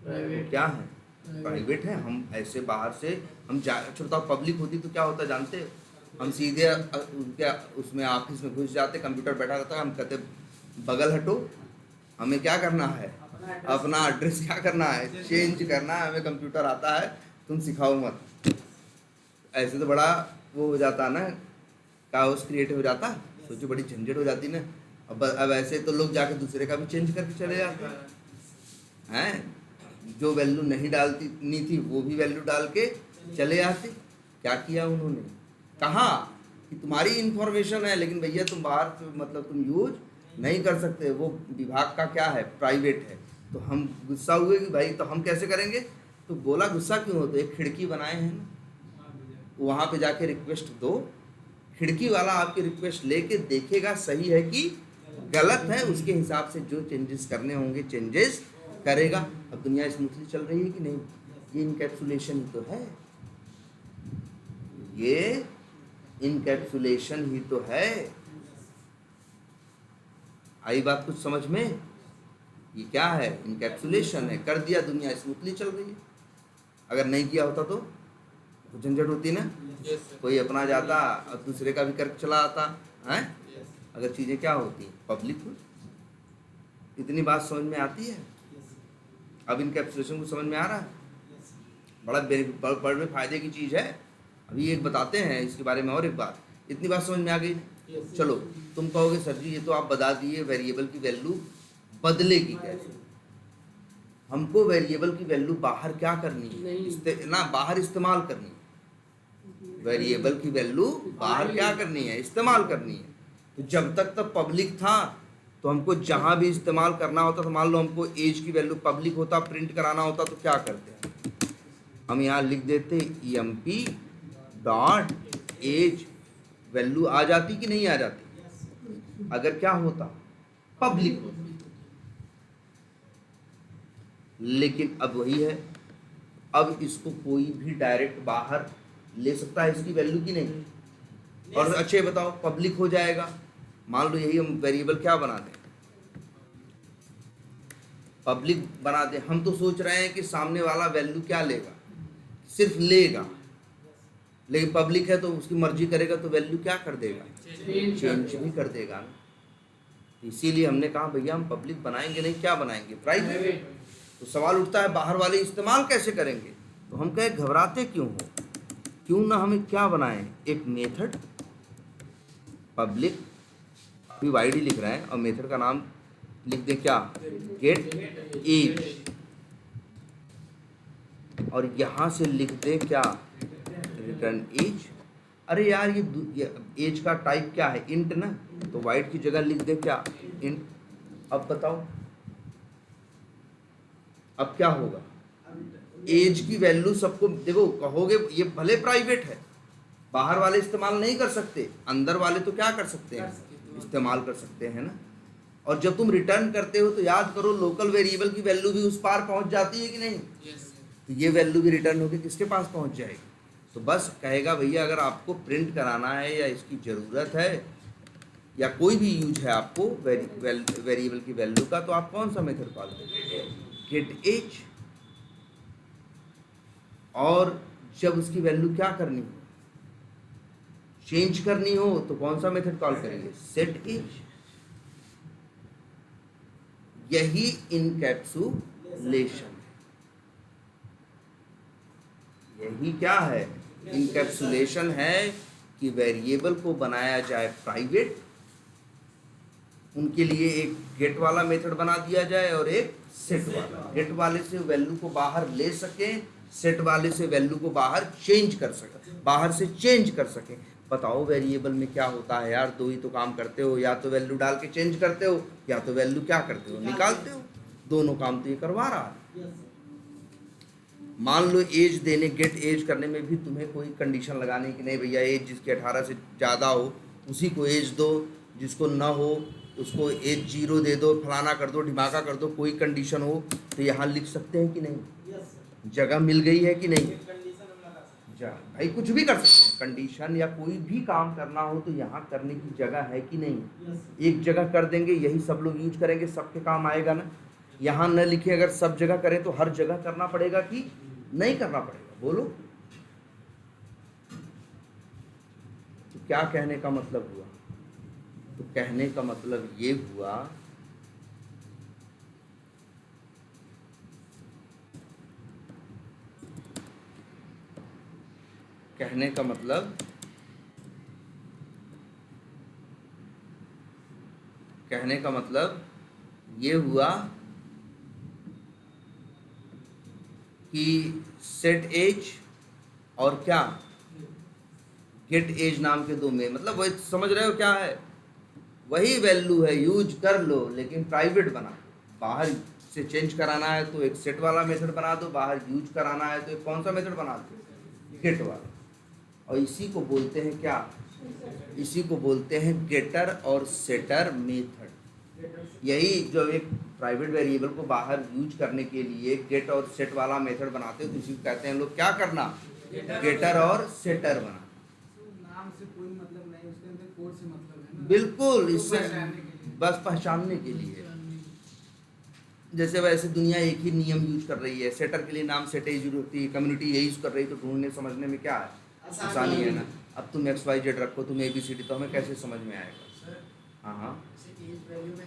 प्राइवेट। क्या है? प्राइवेट है। हम ऐसे बाहर से हम छोटा पब्लिक होती तो क्या होता जानते हो? हम सीधे उनके उसमें ऑफिस में घुस जाते, कंप्यूटर बैठा रहता है, हम कहते बगल हटो, हमें क्या करना है? अपना एड्रेस क्या करना है? चेंज करना है, हमें कंप्यूटर आता है, तुम सिखाओ मत। ऐसे तो बड़ा वो हो जाता ना, काओस क्रिएट हो जाता, सोचो बड़ी झंझट हो जाती ना। अब ऐसे तो लोग जाके दूसरे का भी चेंज करके चले जाते हैं। जो वैल्यू नहीं डालती नहीं थी वो भी वैल्यू डाल के चले आते। क्या किया उन्होंने? कहा कि तुम्हारी इंफॉर्मेशन है, लेकिन भैया तुम बाहर मतलब तुम यूज नहीं कर सकते, वो विभाग का क्या है? प्राइवेट है। तो हम गुस्सा हुए कि भाई तो हम कैसे करेंगे? तो बोला गुस्सा क्यों हो? तो एक खिड़की बनाए हैं ना, वहाँ पे जाके रिक्वेस्ट दो, खिड़की वाला आपकी रिक्वेस्ट लेके देखेगा सही है कि गलत है उसके हिसाब से जो चेंजेस करने होंगे चेंजेस करेगा। अब दुनिया स्मूथली चल रही है कि नहीं? ये इनकैप्सुलेशन ही तो है, ये इनकैप्सुलेशन ही तो है। आई बात कुछ समझ में? ये क्या है? इनकैप्सुलेशन है। कर दिया, दुनिया स्मूथली चल रही है। अगर नहीं किया होता तो झंझट होती ना, कोई अपना जाता और दूसरे का भी कर चला आता है। अगर चीजें क्या होती पब्लिक हो। इतनी बात समझ में आती है? अब इनकैप्सुलेशन को समझ में आ रहा है? बड़े फायदे की चीज है। अभी एक बताते हैं इसके बारे में और एक बात। इतनी बात समझ में आ गई? चलो तुम कहोगे सर जी ये तो आप बता दिए वेरिएबल की वैल्यू बदलेगी कैसे। हमको वेरिएबल की वैल्यू बाहर क्या करनी है? ना बाहर इस्तेमाल करनी है। वेरिएबल की वैल्यू बाहर क्या करनी है? इस्तेमाल करनी है। तो जब तक पब्लिक था तो हमको जहां भी इस्तेमाल करना होता था, मान लो हमको एज की वैल्यू पब्लिक होता, प्रिंट कराना होता तो क्या करते हैं? हम यहाँ लिख देते emp डॉट एज, वैल्यू आ जाती कि नहीं आ जाती? अगर क्या होता? पब्लिक होता। लेकिन अब वही है, अब इसको कोई भी डायरेक्ट बाहर ले सकता है इसकी वैल्यू की नहीं? और अच्छे बताओ, पब्लिक हो जाएगा। मान लो यही हम वेरिएबल क्या बना दें, पब्लिक बना दें। हम तो सोच रहे हैं कि सामने वाला वैल्यू क्या लेगा, सिर्फ लेगा। लेकिन पब्लिक है तो उसकी मर्जी करेगा तो वैल्यू क्या कर देगा? चेंज भी कर देगा ना। इसीलिए हमने कहा भैया हम पब्लिक बनाएंगे नहीं, क्या बनाएंगे? प्राइवेट। तो सवाल उठता है बाहर वाले इस्तेमाल कैसे करेंगे? तो हम कहे घबराते क्यों हो, क्यों ना हमें क्या बनाएं, एक मेथड पब्लिक, अभी वाइड ही लिख रहे हैं, और मेथड का नाम लिख दें क्या? Get age. और यहां से लिख दें क्या? Return age. अरे यार ये एज का टाइप क्या है? इंट ना, तो वाइड की जगह लिख दें क्या? इंट। अब बताओ अब क्या होगा? एज की वैल्यू सबको देखो, कहोगे ये भले प्राइवेट है, बाहर वाले इस्तेमाल नहीं कर सकते, अंदर वाले तो क्या कर सकते हैं? इस्तेमाल कर सकते हैं ना। और जब तुम रिटर्न करते हो तो याद करो लोकल वेरिएबल की वैल्यू भी उस पार पहुंच जाती है कि नहीं? तो ये वैल्यू भी रिटर्न होकर किसके पास पहुंच जाएगी? तो बस कहेगा भैया अगर आपको प्रिंट कराना है या इसकी ज़रूरत है या कोई भी यूज है आपको वेरिएबल की वैल्यू का, तो आप कौन सा मेथड कॉल करेंगे? Get age. और जब उसकी वैल्यू क्या करनी हो, चेंज करनी हो, तो कौन सा मेथड कॉल करेंगे? Set age. यही इनकैप्सुलेशन, यही क्या है? इनकैप्सुलेशन है कि वेरिएबल को बनाया जाए प्राइवेट, उनके लिए एक गेट वाला मेथड बना दिया जाए और एक सेट वाला। गेट वाले से वैल्यू को बाहर ले सके, सेट वाले से वैल्यू को बाहर चेंज कर सके, बाहर से चेंज कर सके। बताओ वेरिएबल में क्या होता है यार? दो ही तो काम करते हो, या तो वैल्यू डाल के चेंज करते हो या तो वैल्यू क्या करते हो? निकालते हो। दोनों काम तो ये करवा रहा है। मान लो एज देने, गेट एज करने में भी तुम्हें कोई कंडीशन लगाने की नहीं, भैया एज जिसके 18 से ज़्यादा हो उसी को एज दो, जिसको ना हो उसको एज 0 दे दो, फलाना कर दो, ढिमाका कर दो, कोई कंडीशन हो तो यहाँ लिख सकते हैं कि नहीं? जगह मिल गई है कि नहीं? भाई कुछ भी कर सकते हैं, कंडीशन या कोई भी काम करना हो तो यहाँ करने की जगह है कि नहीं? एक जगह कर देंगे, यही सब लोग यूज करेंगे, सबके काम आएगा ना। यहाँ न लिखे अगर सब जगह करें तो हर जगह करना पड़ेगा कि नहीं करना पड़ेगा? बोलो। तो क्या कहने का मतलब हुआ? तो कहने का मतलब ये हुआ कहने का मतलब ये हुआ कि सेट एज और क्या गेट एज नाम के दो में, मतलब वही समझ रहे हो क्या है? वही वैल्यू है, यूज कर लो, लेकिन प्राइवेट बना। बाहर से चेंज कराना है तो एक सेट वाला मेथड बना दो, बाहर यूज कराना है तो एक कौन सा मेथड बना दो? गेट वाला। और इसी को बोलते हैं क्या? इसी को बोलते हैं गेटर और सेटर मेथड। यही जो एक प्राइवेट वेरिएबल को बाहर यूज करने के लिए गेट और सेट वाला मेथड बनाते हो तो इसी को कहते हैं लोग क्या करना, गेटर और सेटर बना। नाम से कोई मतलब नहीं, उसके अंदर कोड से मतलब है ना। बिल्कुल, इससे पहचानने के लिए। बस पहचानने के लिए। जैसे वैसे दुनिया एक ही नियम यूज कर रही है, सेटर के लिए नाम सेट यूज होती है, कम्युनिटी यही यूज कर रही है, तो ढूंढने समझने में क्या है, आसानी है ना। अब तुम XYZ रखो, तुम ABCD, तो हमें कैसे समझ में आएगा। सर हाँ हाँ। जैसे एज वैल्यू में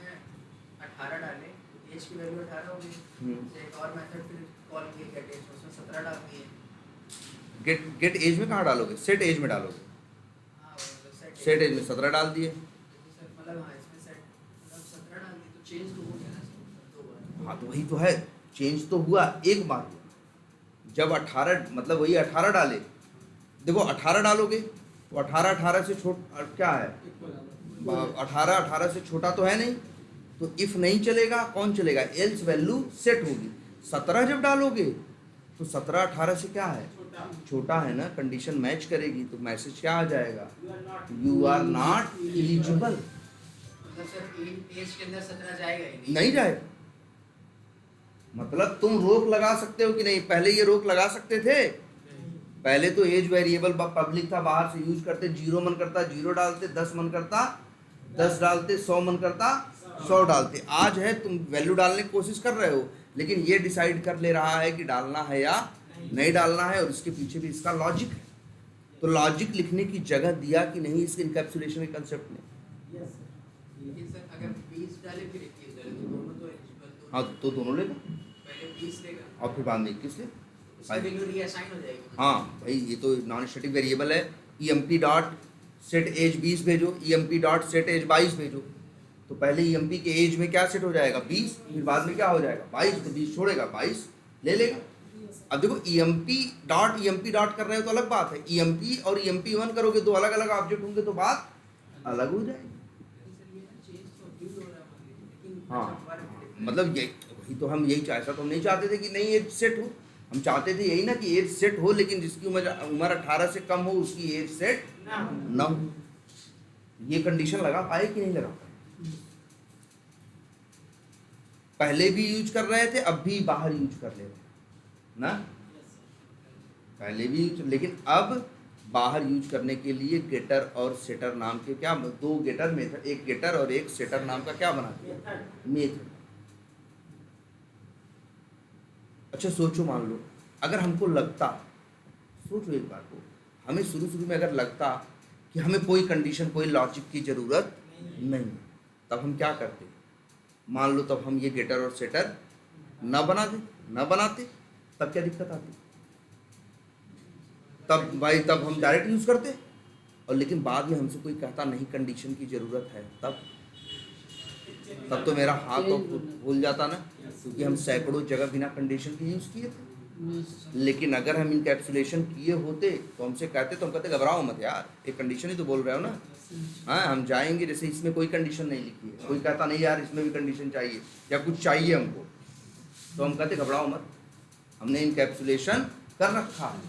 18 डालें, एज की वैल्यू 18 होगी। जैसे एक और मेथड फिर कॉल किए गेट एज, उसमें 17 डाल दिए। गेट एज में कहाँ डालोगे, सेट एज में डालोगे। हाँ मतलब सेट एज में 17 डाल दिए। सर मतलब हाँ इसमें सेट मतलब 17 डाल दिए तो चेंज तो हो गया ना सर, 2 बार। हाँ तो वही तो है, चेंज तो हुआ, एक बार हुआ जब 18, मतलब वही 18 डाले। देखो 18 डालोगे तो 18 से क्या है, 18 से छोटा तो है नहीं, तो इफ नहीं चलेगा, कौन चलेगा, एल्स वैल्यू सेट होगी। 17 जब डालोगे तो 17 18 से क्या है, छोटा है ना, कंडीशन मैच करेगी, तो मैसेज क्या आ जाएगा, यू आर नॉट एलिजिबल। मतलब सर एज के अंदर 17 जाएगा ही नहीं जाएगा, मतलब तुम रोक लगा सकते हो कि नहीं, पहले ये रोक लगा सकते थे। पहले तो एज वेरिएबल पब्लिक था, बाहर से यूज करते, 0 मन करता 0 डालते, 10 मन करता 10 डालते, 100 मन करता 100 डालते। आज है तुम वैल्यू डालने की कोशिश कर रहे हो, लेकिन ये डिसाइड कर ले रहा है कि डालना है या नहीं डालना है, और इसके पीछे भी इसका लॉजिक है। तो लॉजिक लिखने की जगह दिया कि नहीं इसके इनकैप्सुलेशन के कंसेप्ट में। लेकिन सर अगर 20 डाले फिर 21 डाले तो दोनों तो एलिजिबल। हाँ तो दोनों लेगा, पहले 20 लेगा और फिर बाद में 21 ले। उसकी वैल्यू रीअसाइन हो जाएगी। हाँ भाई, ये तो नॉन स्टैटिक वेरिएबल है। EMP डॉट सेट एज 20 भेजो, EMP डॉट सेट एज 22 भेजो, तो पहले EMP के एज में क्या सेट हो जाएगा 20, फिर बाद में क्या हो जाएगा 22, तो 20 छोड़ेगा 22 ले लेगा। अब देखो EMP डॉट कर रहे हो तो अलग बात है, EMP और EMP1 करोगे तो अलग अलग ऑब्जेक्ट होंगे तो बात अलग हो जाएगी। हाँ मतलब ये वही तो हम यही ऐसा तो हम नहीं चाहते थे कि नहीं एज सेट हो, हम चाहते थे यही ना कि एज सेट हो, लेकिन जिसकी उम्र 18 से कम हो उसकी एज सेट ना हो। ये कंडीशन लगा पाए कि नहीं लगा पाए, पहले भी यूज कर रहे थे, अब भी बाहर यूज कर ले रहे हैं ना, पहले भी यूज, लेकिन अब बाहर यूज करने के लिए गेटर और सेटर नाम के क्या, 2 गेटर मेथड, एक गेटर और एक सेटर नाम का क्या बना दिया, मेथड। अच्छा सोचो, मान लो अगर हमको लगता, सोचो एक बार को, हमें शुरू में अगर लगता कि हमें कोई कंडीशन, कोई लॉजिक की ज़रूरत नहीं, तब हम क्या करते, मान लो तब हम ये गेटर और सेटर न बनाते, तब क्या दिक्कत आती, तब भाई तब हम डायरेक्ट यूज़ करते। और लेकिन बाद में हमसे कोई कहता नहीं कंडीशन की ज़रूरत है, तब तो मेरा हाथ तो भूल जाता ना, क्योंकि हम सैकड़ों जगह बिना कंडीशन के यूज़ किए थे। लेकिन अगर हम इनकैप्सुलेशन किए होते तो हमसे कहते, तो हम कहते घबराओ मत यार, एक कंडीशन ही तो बोल रहे हो ना। हाँ हम जाएंगे, जैसे इसमें कोई कंडीशन नहीं लिखी है, कोई कहता नहीं यार इसमें भी कंडीशन चाहिए या कुछ चाहिए हमको, तो हम कहते घबराओ मत, हमने इनकैप्सुलेशन कर रखा है।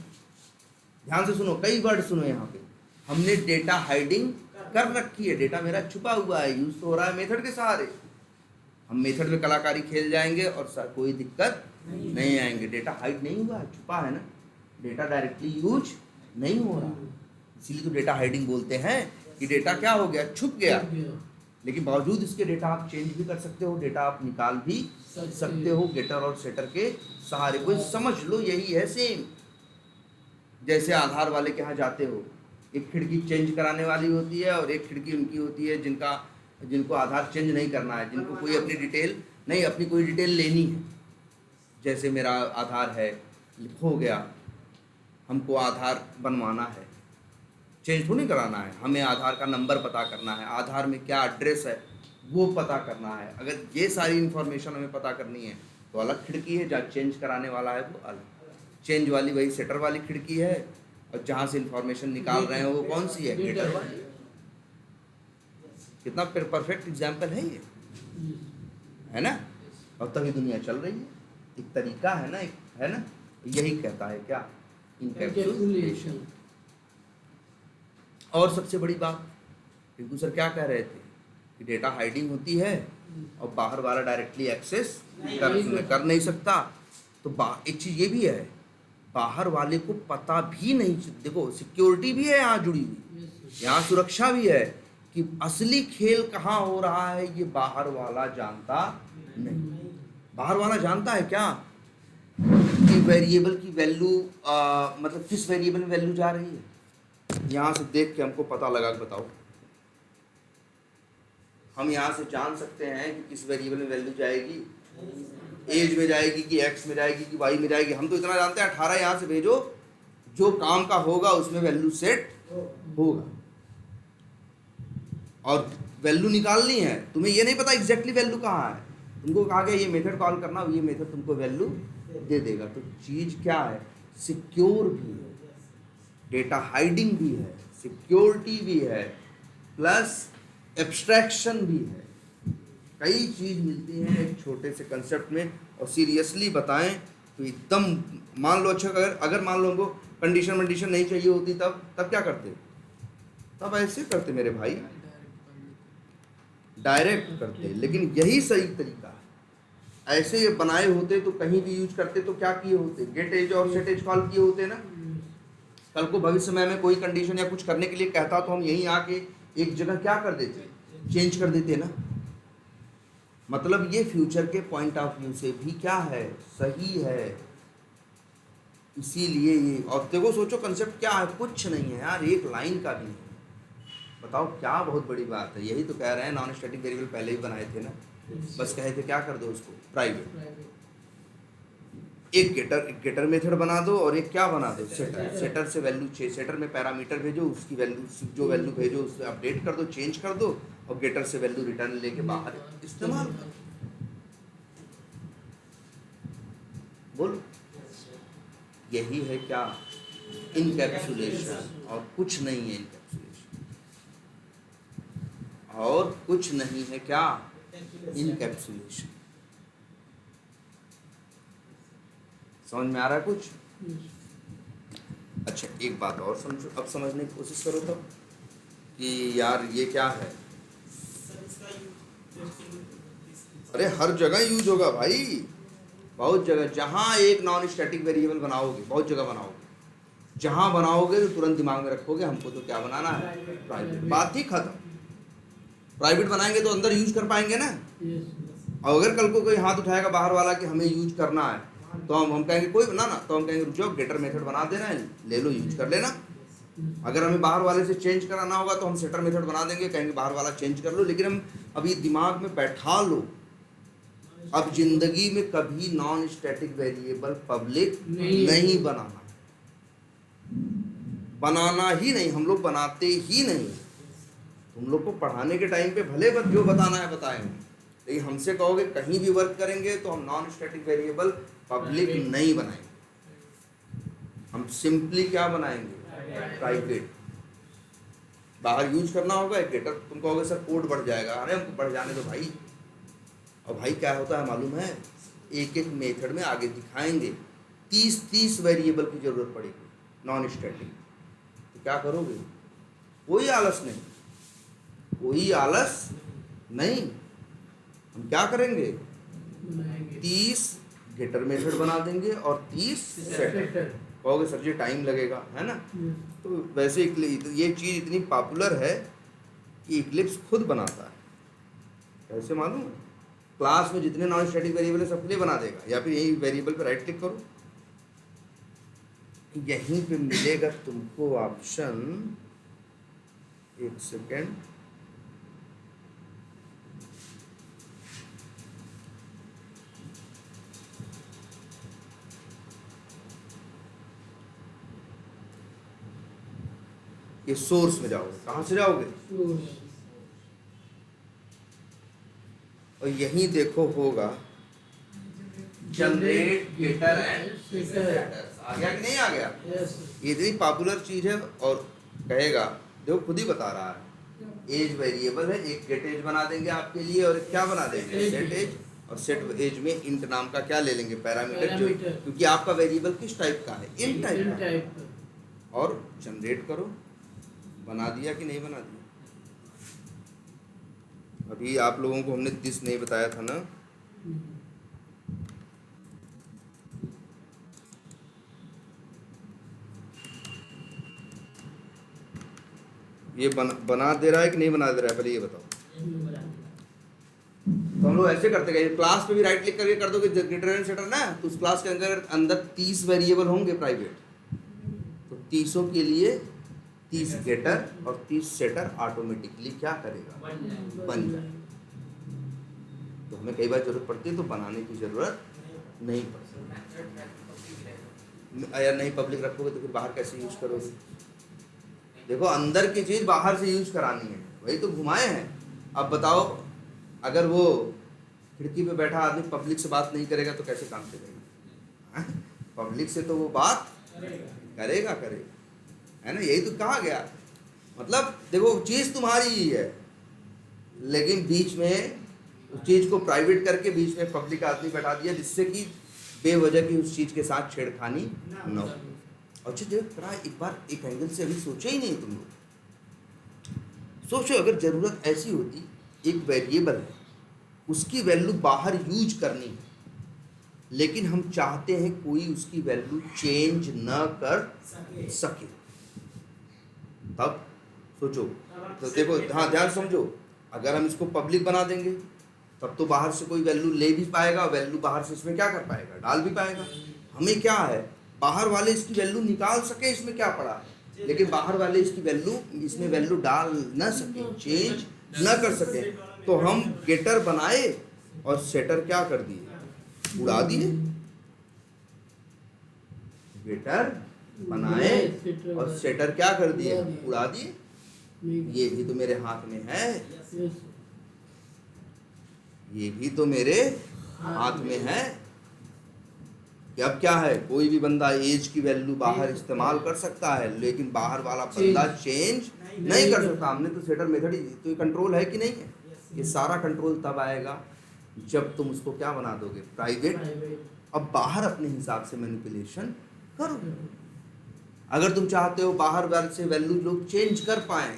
ध्यान से सुनो, कई वर्ड सुनो यहाँ पे, हमने डेटा हाइडिंग कर रखी है, डेटा मेरा छुपा हुआ है, यूज तो हो रहा है मेथड के सहारे। हम मेथड में कलाकारी खेल जाएंगे और कोई दिक्कत नहीं आएंगे, डेटा हाइड नहीं हुआ है, छुपा है ना, डेटा डायरेक्टली यूज नहीं हो रहा, इसीलिए तो डेटा हाइडिंग बोलते हैं कि डेटा क्या हो गया, छुप गया। लेकिन बावजूद इसके डेटा आप चेंज भी कर सकते हो, डेटा आप निकाल भी सकते हो गेटर और सेटर के सहारे। कोई समझ लो यही है सेम, जैसे आधार वाले के यहाँ जाते हो, एक खिड़की चेंज कराने वाली होती है और एक खिड़की उनकी होती है जिनको आधार चेंज नहीं करना है, जिनको कोई अपनी डिटेल नहीं, अपनी कोई डिटेल लेनी है। जैसे मेरा आधार है, हो गया, हमको आधार बनवाना है, चेंज थोड़ी कराना है, हमें आधार का नंबर पता करना है, आधार में क्या एड्रेस है वो पता करना है। अगर ये सारी इन्फॉर्मेशन हमें पता करनी है तो अलग खिड़की है, जहाँ चेंज कराने वाला है वो अलग, चेंज वाली वही सेटर वाली खिड़की है, और जहाँ से इन्फॉर्मेशन निकाल रहे हैं वो कौन सी है, गेटर वाली। कितना परफेक्ट एग्जाम्पल है ये, है ना, और तभी दुनिया चल रही है, एक तरीका है ना, एक है ना, यही कहता है क्या, इनकैप्सुलेशन। और सबसे बड़ी बात, रिंकू सर क्या कह रहे थे कि डेटा हाइडिंग होती है और बाहर वाला डायरेक्टली एक्सेस कर नहीं सकता। तो एक चीज़ ये भी है, बाहर वाले को पता भी नहीं, देखो सिक्योरिटी भी है यहाँ जुड़ी हुई, यहाँ सुरक्षा भी है कि असली खेल कहाँ हो रहा है ये बाहर वाला जानता नहीं। बाहर वाला जानता है क्या कि वेरिएबल की वैल्यू मतलब किस वेरिएबल में वैल्यू जा रही है, यहाँ से देख के हमको पता लगा के बताओ। हम यहाँ से जान सकते हैं कि किस वेरिएबल में वैल्यू जाएगी, एज में जाएगी कि एक्स में जाएगी कि वाई में जाएगी। हम तो इतना जानते हैं 18 यहाँ से भेजो, जो काम का होगा उसमें वैल्यू सेट होगा। और वैल्यू निकालनी है, तुम्हें ये नहीं पता एग्जैक्टली वैल्यू कहाँ है, तुमको कहा गया ये मेथड कॉल करना, ये मेथड तुमको वैल्यू दे देगा। तो चीज़ क्या है, सिक्योर भी है, डेटा हाइडिंग भी है, सिक्योरिटी भी है, प्लस एब्स्ट्रैक्शन भी है। कई चीज़ मिलती हैं एक छोटे से कंसेप्ट में। और सीरियसली बताएं तो एकदम मान लो, अच्छा अगर मान लो उनको कंडीशन नहीं चाहिए होती तब क्या करते, तब ऐसे करते मेरे भाई, डायरेक्ट करते। लेकिन यही सही तरीका है। ऐसे ये बनाए होते तो कहीं भी यूज करते तो क्या किए होते, गेट एज और सेट एज कॉल किए होते ना। कल को भविष्य में हमें कोई कंडीशन या कुछ करने के लिए कहता तो हम यहीं आके एक जगह क्या कर देते, चेंज कर देते ना। मतलब ये फ्यूचर के पॉइंट ऑफ व्यू से भी क्या है, सही है। इसीलिए ये, और देखो सोचो कंसेप्ट क्या है, कुछ नहीं है यार, एक लाइन का भी नहीं। बताओ क्या बहुत बड़ी बात है। यही तो कह रहे हैं नॉन स्टैटिक वेरिएबल पहले ही बनाए थे ना, बस कहे थे क्या कर दो उसको प्राइवेट। एक गेटर मेथड बना दो और एक क्या बना दो, सेटर से वैल्यू सेटर में पैरामीटर भेजो, उसकी वैल्यू जो वैल्यू भेजो उससे अपडेट कर दो, चेंज कर दो, और गेटर से वैल्यू रिटर्न लेके बाहर इस्तेमाल कर। बोलो यही है क्या, इनकैप्सुलेशन, और कुछ नहीं है इनकैप्सुलेशन, और कुछ नहीं है क्या, इनकैप्सुलेशन। समझ में आ रहा है कुछ? अच्छा एक बात और समझो, अब समझने की कोशिश करो तब कि यार ये क्या है। अरे हर जगह यूज होगा भाई, बहुत जगह। जहाँ एक नॉन स्टैटिक वेरिएबल बनाओगे, बहुत जगह बनाओगे, जहाँ बनाओगे तो तुरंत दिमाग में रखोगे हमको तो क्या बनाना है, प्राइवेट। बात ही खत्म। प्राइवेट बनाएंगे तो अंदर यूज कर पाएंगे ना। और अगर कल को कोई हाथ उठाएगा बाहर वाला कि हमें यूज करना है, तो हम कहेंगे कोई बनाना, तो हम कहेंगे रुक जाओ, गेटर मेथड बना देना है, ले लो, यूज कर लेना। अगर हमें बाहर वाले से चेंज कराना होगा तो हम सेटर मेथड बना देंगे, कहेंगे बाहर वाला चेंज कर लो। लेकिन हम अभी दिमाग में बैठा लो, अब जिंदगी में कभी नॉन स्टैटिक वेरिएबल पब्लिक नहीं बनाना, बनाना ही नहीं, हम लोग बनाते ही नहीं। तुम लोग को पढ़ाने के टाइम पे भले जो बताना है बताएंगे, लेकिन हमसे कहोगे कहीं भी वर्क करेंगे तो हम नॉन स्टैटिक वेरिएबल पब्लिक नहीं बनाएंगे। हम सिंपली क्या बनाएंगे, प्राइवेट। बाहर यूज करना होगा एक गेटर, तुम कहोगे सर कोड बढ़ जाएगा, अरे हमको बढ़ जाने दो भाई। और भाई क्या होता है मालूम है, एक एक मेथड में आगे दिखाएंगे 30 वेरिएबल की जरूरत पड़ेगी नॉन स्टैटिक। तो क्या करोगे, कोई आलस नहीं, कोई आलस नहीं। हम क्या करेंगे, 30 गेटर मेथड बना देंगे और 30 सेटर। कहोगे सर जी टाइम लगेगा, है ना। तो वैसे ये चीज़ इतनी पॉपुलर है कि इक्लिप्स खुद बनाता है। कैसे मालूम है, क्लास में जितने नॉन स्टैटिक वेरिएबल है सबके लिए बना देगा। या फिर यही वेरिएबल पे राइट क्लिक करो, यहीं पे मिलेगा तुमको ऑप्शन, एक सेकेंड, ये सोर्स में जाओगे, कहाँ से जाओगे, और यहीं देखो होगा जनरेट गेटर एंड सेटर्स। आ गया कि नहीं आ गया? ये इतनी पॉपुलर चीज है। और कहेगा, देखो खुद ही बता रहा है, एज वेरिएबल है, एक गेट एज बना देंगे आपके लिए और क्या बना देंगे, सेट एज। और सेट एज में इंट नाम का क्या ले लेंगे, पैरामीटर, जो क्योंकि आपका वेरिएबल किस टाइप का है, इंट टाइप का। और जनरेट करो, बना दिया कि नहीं बना दिया। अभी आप लोगों को हमने दिस नहीं बताया था ना, ये बना दे रहा है कि नहीं बना दे रहा है, पहले ये बताओ। तो हम लोग ऐसे करते गए, क्लास पे भी राइट क्लिक करके कर दोगे गेटर एंड सेटर ना, तो उस क्लास के अंदर 30 वेरिएबल होंगे प्राइवेट, तो 30 के लिए 30 गेटर और 30 सेटर ऑटोमेटिकली क्या करेगा, बन जाए। तो हमें कई बार जरूरत पड़ती है तो बनाने की जरूरत नहीं पड़ती। यार नहीं पब्लिक रखोगे तो फिर बाहर कैसे यूज करोगे? देखो अंदर की चीज बाहर से यूज करानी है, वही तो घुमाए हैं। अब बताओ अगर वो खिड़की पे बैठा आदमी पब्लिक से बात नहीं करेगा तो कैसे काम चलेगा? पब्लिक से तो वो बात करेगा है ना, यही तो कहा गया। मतलब देखो चीज तुम्हारी ही है, लेकिन बीच में उस चीज को प्राइवेट करके बीच में पब्लिक आदमी बैठा दिया, जिससे कि बेवजह की उस चीज के साथ छेड़खानी न हो। अच्छा जरा एक बार एक एंगल से अभी सोचा ही नहीं तुम लोग, सोचो अगर जरूरत ऐसी होती, एक वेरिएबल है उसकी वैल्यू बाहर यूज करनी है, लेकिन हम चाहते हैं कोई उसकी वैल्यू चेंज न कर सके, तब सोचो। तो देखो हाँ ध्यान समझो, अगर हम इसको पब्लिक बना देंगे तब तो बाहर से कोई वैल्यू ले भी पाएगा, वैल्यू बाहर से इसमें क्या कर पाएगा, डाल भी पाएगा। हमें क्या है, बाहर वाले इसकी वैल्यू निकाल सके, इसमें क्या पड़ा है, लेकिन बाहर वाले इसकी वैल्यू इसमें वैल्यू डाल न सके, चेंज न कर सके। तो हम गेटर बनाए और सेटर क्या कर दिए, उड़ा दिए। गेटर बनाए और सेटर क्या कर दिए, उड़ा दिए। ये भी तो मेरे हाथ में है, ये भी तो मेरे हाथ में है कि अब क्या है, कोई भी बंदा एज की वैल्यू बाहर इस्तेमाल कर सकता है, लेकिन बाहर वाला बंदा चेंज नहीं कर सकता। हमने तो सेटर मेथड ही, तो ये कंट्रोल है कि नहीं है? ये सारा कंट्रोल तब आएगा जब तुम उसको क्या बना दोगे, प्राइवेट। अब बाहर अपने हिसाब से मैनिपुलेशन करो। अगर तुम चाहते हो बाहर वाले से वैल्यू लोग चेंज कर पाए,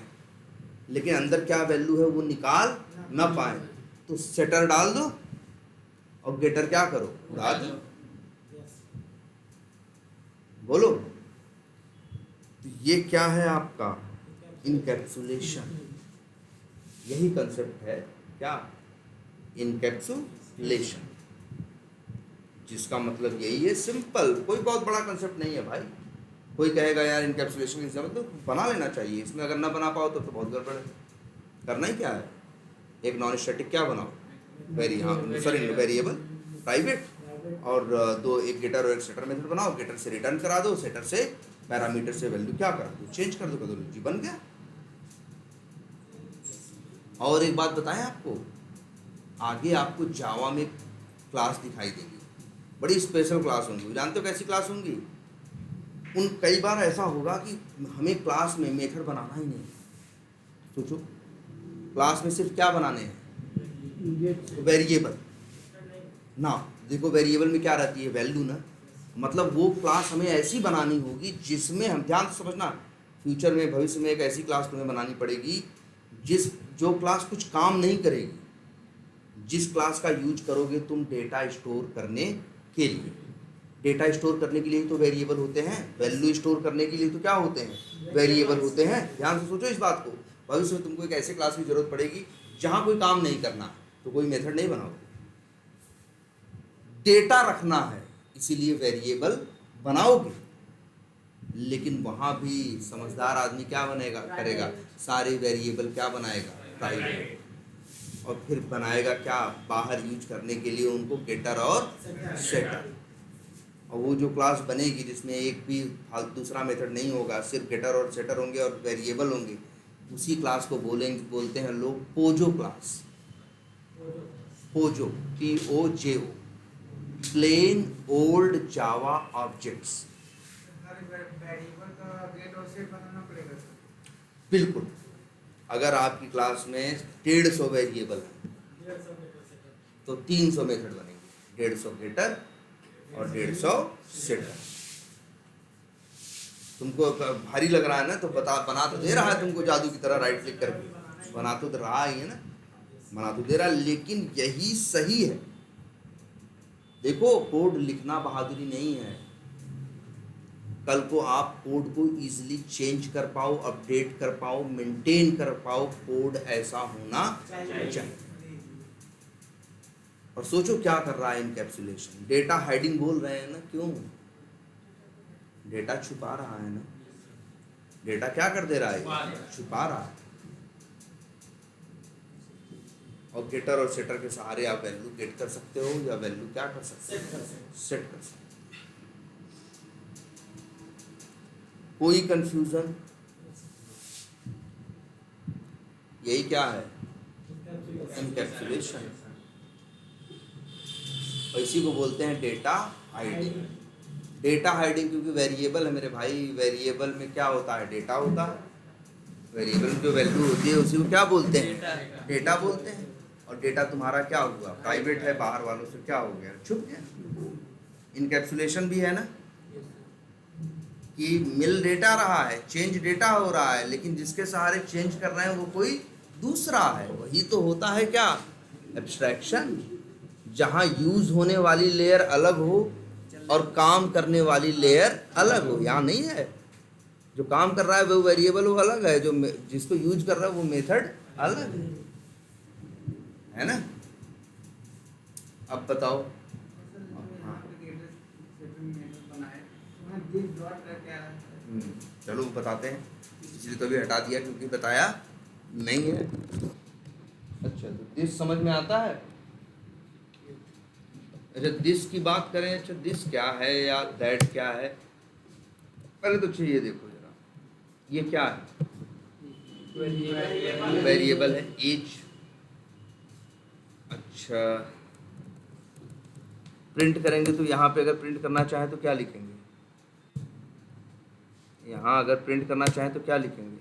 लेकिन अंदर क्या वैल्यू है वो निकाल ना पाए, तो सेटर डाल दो और गेटर क्या करो, उड़ा दो। बोलो, तो ये क्या है आपका इनकैप्सुलेशन। यही कंसेप्ट है क्या, इनकैप्सुलेशन, जिसका मतलब यही है, सिंपल, कोई बहुत बड़ा कंसेप्ट नहीं है भाई। कोई कहेगा यार इनकैप्सुलेशन का मतलब तो बना लेना चाहिए, इसमें अगर ना बना पाओ तो बहुत गड़बड़ है। करना ही क्या है, एक नॉन स्टैटिक क्या बनाओ, वेरिएबल प्राइवेट, और एक गेटर और एक सेटर मेथड बनाओ। गेटर से रिटर्न करा दो, सेटर से पैरामीटर से वैल्यू क्या करा दो, चेंज कर दो, जी बन गया। और एक बात बताएं आपको, आगे आपको जावा में क्लास दिखाई देगी, बड़ी स्पेशल क्लास होंगी। जानते हो कैसी क्लास होंगी? उन कई बार ऐसा होगा कि हमें क्लास में मेथड बनाना ही नहीं। सोचो क्लास में सिर्फ क्या बनाने हैं, वेरिएबल ना। देखो वेरिएबल में क्या रहती है, वैल्यू ना। मतलब वो क्लास हमें ऐसी बनानी होगी जिसमें हम, ध्यान से समझना, फ्यूचर में भविष्य में एक ऐसी क्लास तुम्हें बनानी पड़ेगी जो क्लास कुछ काम नहीं करेगी, जिस क्लास का यूज करोगे तुम डेटा स्टोर करने के लिए। डेटा स्टोर करने के लिए तो वेरिएबल होते हैं, वैल्यू स्टोर करने के लिए तो क्या होते हैं, वेरिएबल होते हैं। ध्यान से सोचो इस बात को। भविष्य में तुमको एक ऐसे क्लास की जरूरत पड़ेगी जहां कोई काम नहीं करना, तो कोई मेथड नहीं बनाओगे, डेटा रखना है, इसीलिए वेरिएबल बनाओगे। लेकिन वहां भी समझदार आदमी क्या बनेगा, करेगा, सारे वेरिएबल क्या बनाएगा, प्राइवेट, और फिर बनाएगा क्या, बाहर यूज करने के लिए उनको गेटर और सेटर। और वो जो क्लास बनेगी जिसमें एक भी दूसरा मेथड नहीं होगा, सिर्फ गेटर और सेटर होंगे और वेरिएबल होंगे, उसी क्लास को बोलते हैं लोग POJO class. POJO, POJO, plain old Java objects. Variable का गेट और सेट बनाना पड़ेगा सर। बिल्कुल, अगर आपकी क्लास में 150 वेरिएबल है तो 300 मेथड बनेंगे, 150 गेटर और 150 सेटर। तुमको भारी लग रहा है ना, तो बना तो दे रहा है तुमको जादू की तरह, राइट क्लिक करके बना तो रहा ही है ना। बना तो दे रहा, लेकिन यही सही है। देखो, कोड लिखना बहादुरी नहीं है। कल को आप कोड को इजीली चेंज कर पाओ, अपडेट कर पाओ, मेंटेन कर पाओ, कोड ऐसा होना चाहिए। और सोचो क्या कर रहा है इनकैप्सुलेशन, डेटा हाइडिंग बोल रहे हैं ना, क्यों? डेटा छुपा रहा है ना। डेटा क्या कर दे रहा है? छुपा रहा है। और गेटर और सेटर के सहारे आप वैल्यू गेट कर सकते हो, या वैल्यू क्या कर सकते हो? सेट कर सकते हो। कोई कंफ्यूजन? यही क्या है? एनकैप्सुलेशन। और इसी को बोलते हैं डेटा हाइडिंग। डेटा हाइडिंग क्योंकि वेरिएबल है मेरे भाई, वेरिएबल में क्या होता है? डेटा होता है। वेरिएबल में जो वैल्यू होती है उसी को क्या बोलते हैं? डेटा बोलते हैं। और डेटा तुम्हारा क्या हुआ? प्राइवेट है, बाहर वालों से क्या हो गया? छुप गया। इनकैप्सुलेशन भी है ना, कि मिल डेटा रहा है, चेंज डेटा हो रहा है, लेकिन जिसके सहारे चेंज कर रहे हैं वो कोई दूसरा है। वही तो होता है क्या? एब्स्ट्रैक्शन। जहाँ यूज होने वाली लेयर अलग हो और काम करने वाली लेयर अलग हो। यहाँ नहीं है, जो काम कर रहा है वो वेरिएबल वो अलग है, जो जिसको यूज कर रहा है वो मेथड अलग है ना। अब बताओ। चलो बताते हैं, इसलिए तो अभी हटा दिया क्योंकि बताया नहीं है। अच्छा, तो दिस समझ में आता है? अच्छा, दिस की बात करें। अच्छा, दिस क्या है या दैट क्या है? पहले तो चाहिए देखो जरा, ये क्या है? वेरिएबल है, एज। अच्छा, प्रिंट करेंगे तो यहाँ पे अगर प्रिंट करना चाहे तो क्या लिखेंगे? यहाँ अगर प्रिंट करना चाहे तो क्या लिखेंगे?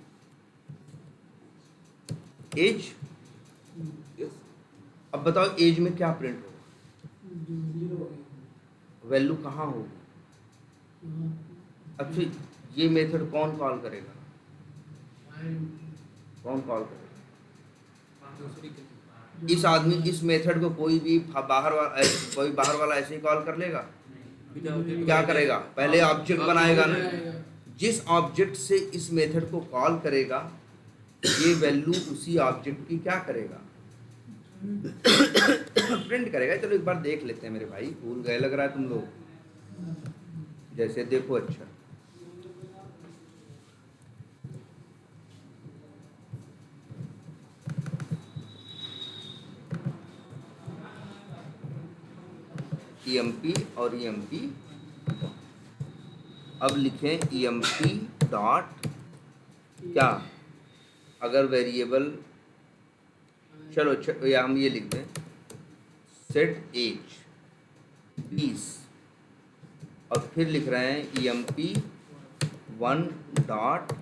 एज। अब बताओ एज में क्या प्रिंट होगा? वैल्यू कहाँ होगी? अच्छा, ये मेथड कौन कॉल करेगा? कौन कॉल करेगा? इस आदमी, इस मेथड को कोई भी बाहर वाला ऐसे ही कॉल कर लेगा? क्या करेगा? पहले ऑब्जेक्ट बनाएगा ना। जिस ऑब्जेक्ट से इस मेथड को कॉल करेगा, ये वैल्यू उसी ऑब्जेक्ट की क्या करेगा? प्रिंट करेगा। चलो एक बार देख लेते हैं मेरे भाई, भूल गए लग रहा है तुम लोग। जैसे देखो, अच्छा EMP और EMP। अब लिखें EMP डॉट क्या? अगर वेरिएबल, चलो या हम ये लिख दें, सेट एज 20, और फिर लिख रहे हैं EMP 1 डॉट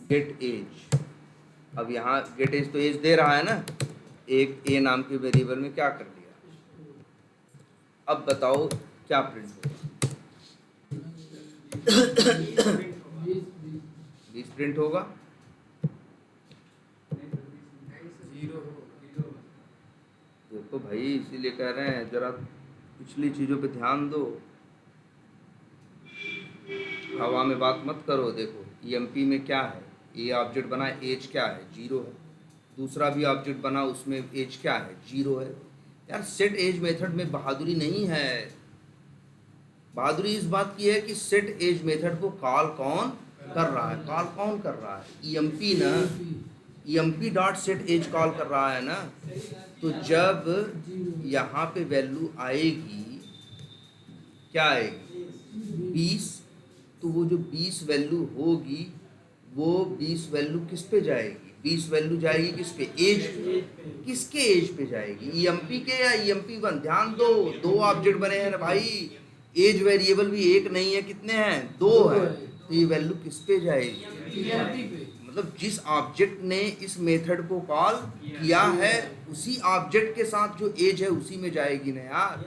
गेट एज। अब यहाँ गेट एज तो एज दे रहा है ना, एक ए नाम के वेरिएबल में क्या कर दिया। अब बताओ क्या प्रिंट होगा? 20 प्रिंट होगा। देखो भाई, इसीलिए कह रहे हैं जरा पिछली चीज़ों पे ध्यान दो, हवा में बात मत करो। देखो EMP में क्या है? ये ऑब्जेक्ट बना, एज क्या है? 0 है। दूसरा भी ऑब्जेक्ट बना, उसमें एज क्या है? 0 है। यार, सेट एज मेथड में बहादुरी नहीं है। बहादुरी इस बात की है कि सेट एज मेथड को कॉल कौन कर रहा है? कॉल कौन कर रहा है? EMP ना। EMP dot set age call कर रहा है ना। तो जब यहाँ पे वैल्यू आएगी, क्या आएगी? 20। तो वो जो 20 वैल्यू होगी, वो 20 वैल्यू किस पे जाएगी? 20 वैल्यू जाएगी किस पे? एज। किसके एज पे जाएगी? EMP के या EMP 1? ध्यान दो, 2 ऑब्जेक्ट बने हैं ना भाई। एज वेरिएबल भी एक नहीं है, कितने हैं? 2 है। तो ये वैल्यू किस पे जाएगी? EMP पे। मतलब जिस ऑब्जेक्ट ने इस मेथड को कॉल किया है, उसी ऑब्जेक्ट के साथ जो एज है उसी में जाएगी ना यार।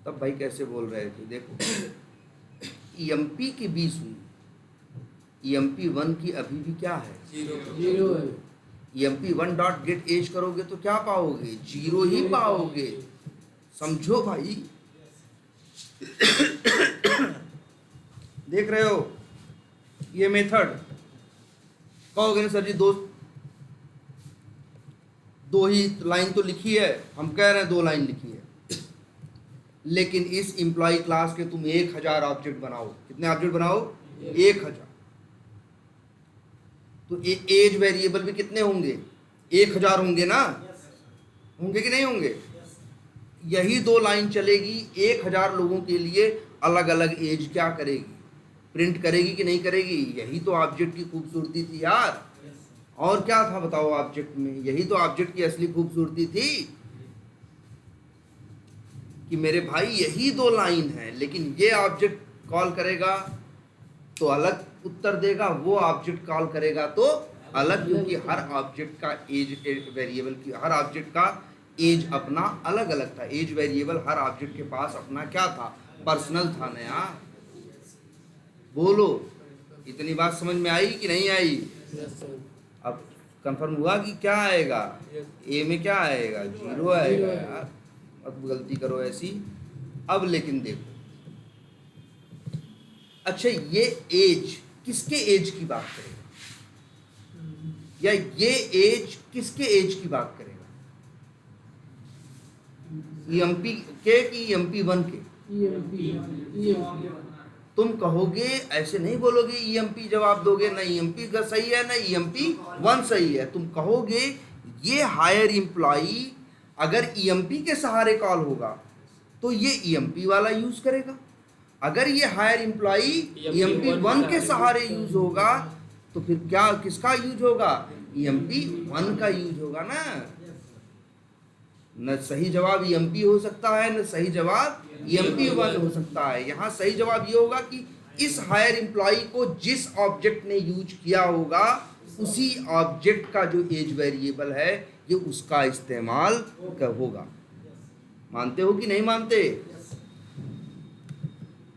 तब भाई कैसे बोल रहे थे? देखो, EMP की 20 हुई, EMP 1 की अभी भी क्या है? 0 है। emp1 डॉट गेट एज करोगे तो क्या पाओगे? 0 ही पाओगे। समझो भाई। देख रहे हो ये मेथड? कहोगे ना सर जी दो ही लाइन तो लिखी है, हम कह रहे हैं 2 लाइन लिखी है, लेकिन इस एम्प्लॉय क्लास के तुम 1000 ऑब्जेक्ट बनाओ। कितने ऑब्जेक्ट बनाओ? 1000। तो एज वेरिएबल भी कितने होंगे? 1000 होंगे ना? होंगे कि नहीं होंगे? यही 2 लाइन चलेगी, 1000 लोगों के लिए अलग अलग एज क्या करेगी? प्रिंट करेगी कि नहीं करेगी? यही तो ऑब्जेक्ट की खूबसूरती थी यार। और क्या था बताओ ऑब्जेक्ट में? यही तो ऑब्जेक्ट की असली खूबसूरती थी कि मेरे भाई यही 2 लाइन है, लेकिन ये ऑब्जेक्ट कॉल करेगा तो अलग उत्तर देगा, वो ऑब्जेक्ट कॉल करेगा तो अलग, क्योंकि हर ऑब्जेक्ट का एज वेरिएबल की हर ऑब्जेक्ट का एज अपना अलग अलग था। एज वेरिएबल हर ऑब्जेक्ट के पास अपना क्या था? पर्सनल था ना यार। बोलो, इतनी बात समझ में आई कि नहीं आई? Yes sir. अब कंफर्म हुआ कि क्या आएगा? ए में क्या आएगा? 0 आएगा यार। अब गलती करो ऐसी। अब लेकिन देखो, अच्छा ये एज किसके एज की बात करेगा? या ये एज किसके एज की बात करेगा? EMP के कि EMP1 के? EMP तुम कहोगे, ऐसे नहीं बोलोगे EMP जवाब दोगे, ना EMP का सही है ना EMP1 सही है। तुम कहोगे ये हायर एम्प्लॉई अगर EMP के सहारे कॉल होगा तो ये EMP वाला यूज करेगा, अगर ये हायर एम्प्लॉई EMP1 के सहारे यूज होगा तो फिर क्या किसका यूज होगा? EMP1 का यूज होगा ना। न सही जवाब EMP हो सकता है, न सही जवाब EMP1 हो सकता है। यहाँ सही जवाब ये होगा कि इस हायर एम्प्लॉई को जिस ऑब्जेक्ट ने यूज किया होगा उसी ऑब्जेक्ट का जो एज वेरिएबल है ये उसका इस्तेमाल होगा। मानते हो कि नहीं मानते?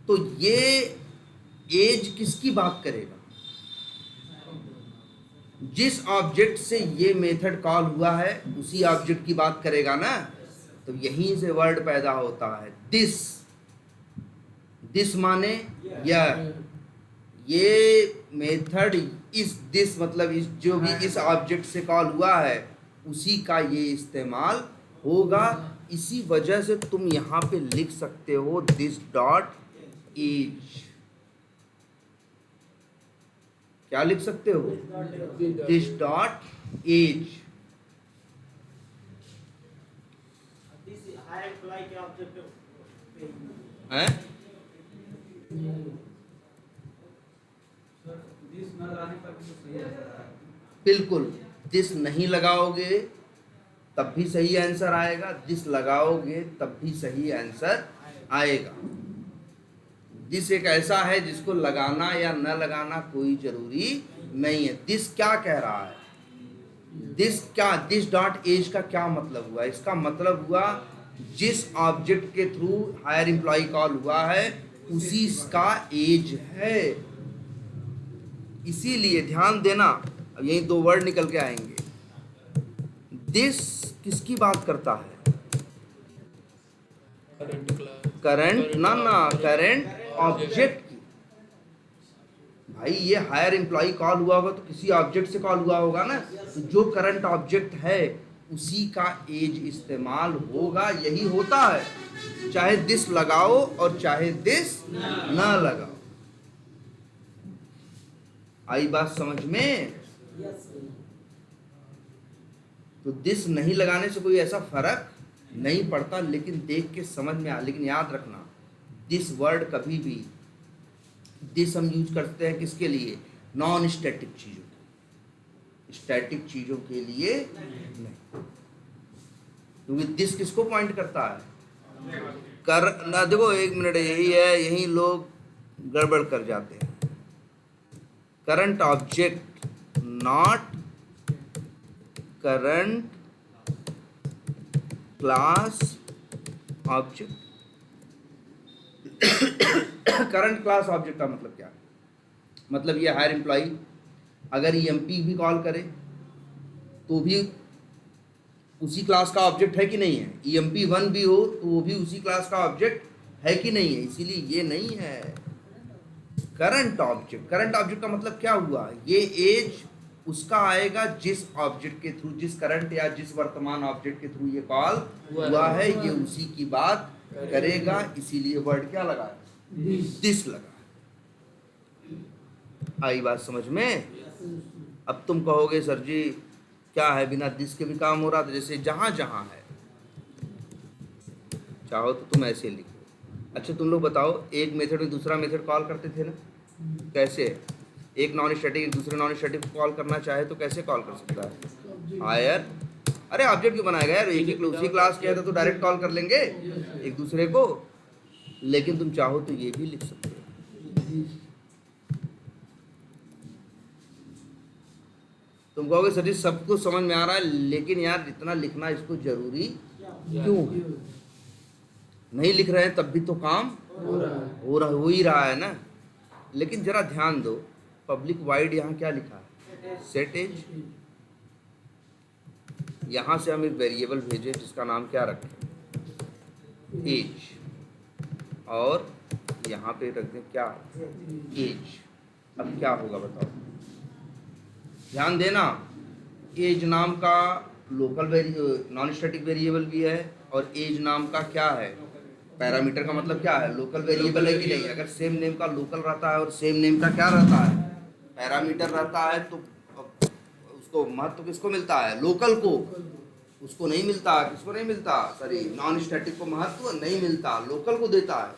तो ये एज किसकी बात करेगा? जिस ऑब्जेक्ट से ये मेथड कॉल हुआ है उसी ऑब्जेक्ट की बात करेगा ना। तो यहीं से वर्ड पैदा होता है दिस। दिस माने यह, ये मेथड इस दिस मतलब इस जो भी इस ऑब्जेक्ट से कॉल हुआ है उसी का ये इस्तेमाल होगा। इसी वजह से तुम यहाँ पे लिख सकते हो दिस डॉट एज। क्या लिख सकते हो? This dot age. हैं? बिल्कुल, दिस नहीं लगाओगे तब भी सही आंसर आएगा, दिस लगाओगे तब भी सही आंसर आएगा। दिस एक ऐसा है जिसको लगाना या न लगाना कोई जरूरी नहीं है। दिस क्या कह रहा है? दिस क्या, दिस डॉट एज का क्या मतलब हुआ? इसका मतलब हुआ जिस ऑब्जेक्ट के थ्रू हायर एम्प्लॉय कॉल हुआ है उसी का एज है। इसीलिए ध्यान देना, अब यही 2 वर्ड निकल के आएंगे। दिस किसकी बात करता है? करंट ना करंट ऑब्जेक्ट की। भाई ये हायर एम्प्लॉय कॉल हुआ होगा तो किसी ऑब्जेक्ट से कॉल हुआ होगा ना, तो जो करंट ऑब्जेक्ट है उसी का एज इस्तेमाल होगा। यही होता है, चाहे दिस लगाओ और चाहे दिस ना लगाओ। आई बात समझ में? तो दिस नहीं लगाने से कोई ऐसा फर्क नहीं पड़ता, लेकिन देख के समझ में आ। लेकिन याद रखना, दिस वर्ड कभी भी दिस हम यूज करते हैं किसके लिए? नॉन स्टैटिक चीजों के, स्टैटिक चीजों के लिए नहीं। क्योंकि दिस किसको पॉइंट करता है? कर ना, देखो 1 मिनट, यही है, यही लोग गड़बड़ कर जाते हैं। Current object, not current class object. Current class object का मतलब क्या है? मतलब ये हायर एम्प्लॉई अगर EMP भी कॉल करे तो भी उसी क्लास का ऑब्जेक्ट है कि नहीं है, EMP1 भी हो तो वो भी उसी क्लास का ऑब्जेक्ट है कि नहीं है, इसीलिए ये नहीं है करंट ऑब्जेक्ट। करंट ऑब्जेक्ट का मतलब क्या हुआ, ये एज उसका आएगा जिस ऑब्जेक्ट के थ्रू, जिस करंट या जिस वर्तमान ऑब्जेक्ट के थ्रू ये कॉल हुआ है, ये उसी की बात करेगा, इसीलिए वर्ड क्या लगा, दिस लगा। आई बात समझ में? अब तुम कहोगे सर जी क्या है, बिना दिस के भी काम हो रहा था, जैसे जहां जहां है, चाहो तो तुम ऐसे लिखो। अच्छा तुम लोग बताओ, एक मेथड में दूसरा मेथड कॉल करते थे ना, कैसे? एक नॉन स्टैटिक एक दूसरे नॉन स्टैटिक को कॉल करना चाहे तो कैसे कॉल कर सकता है? हायर, अरे ऑब्जेक्ट क्यों बनाएगा यार, एक एक उसी क्लास के है तो डायरेक्ट कॉल कर लेंगे एक दूसरे को। लेकिन तुम चाहो तो ये भी लिख सकते हो। तुम कहोगे सर जी सब कुछ समझ में आ रहा है, लेकिन यार इतना लिखना इसको जरूरी क्यों है? नहीं लिख रहे हैं तब भी तो काम हो ही रहा है ना। लेकिन जरा ध्यान दो, पब्लिक वाइड यहाँ क्या लिखा है, सेट एज। यहाँ से हम एक वेरिएबल भेजे जिसका नाम क्या रखें, एज, और यहाँ पे रख दें क्या, एज। अब क्या होगा बताओ, ध्यान देना, एज नाम का लोकल नॉन स्टैटिक वेरिएबल भी है, और एज नाम का क्या है, पैरामीटर का मतलब क्या है, लोकल वेरिएबल है कि नहीं। अगर सेम नेम का लोकल रहता है और सेम नेम का क्या रहता है, पैरामीटर रहता है, तो उसको महत्व किसको मिलता है, लोकल को, उसको नहीं मिलता। किसको नहीं मिलता, सॉरी नॉन स्टैटिक को महत्व नहीं मिलता, लोकल को देता है।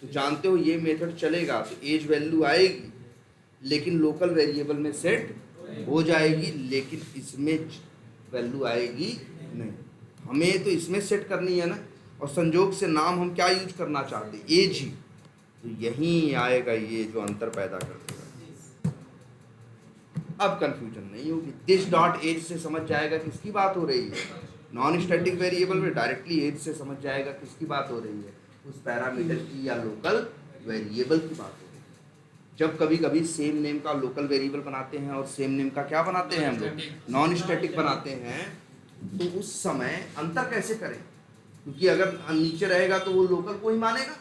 तो जानते हो ये मेथड चलेगा तो एज वैल्यू आएगी, लेकिन लोकल वेरिएबल में सेट हो जाएगी, लेकिन इसमें वैल्यू आएगी नहीं। हमें तो इसमें सेट करनी है ना, और संजोग से नाम हम क्या यूज करना चाहते, एज ही, तो यहीं आएगा ये जो अंतर पैदा कर देगा। अब कंफ्यूजन नहीं होगी, दिस डॉट एज से समझ जाएगा किसकी बात हो रही है, नॉन स्टैटिक वेरिएबल में डायरेक्टली एज से समझ जाएगा किसकी बात हो रही है, उस पैरामीटर की या लोकल वेरिएबल की बात हो रही है। जब कभी कभी सेम नेम का लोकल वेरिएबल बनाते हैं और सेम नेम का क्या बनाते हैं हम लोग, नॉन स्टैटिक बनाते हैं, तो उस समय अंतर कैसे करें, क्योंकि अगर नीचे रहेगा तो वो लोकल को ही मानेगा,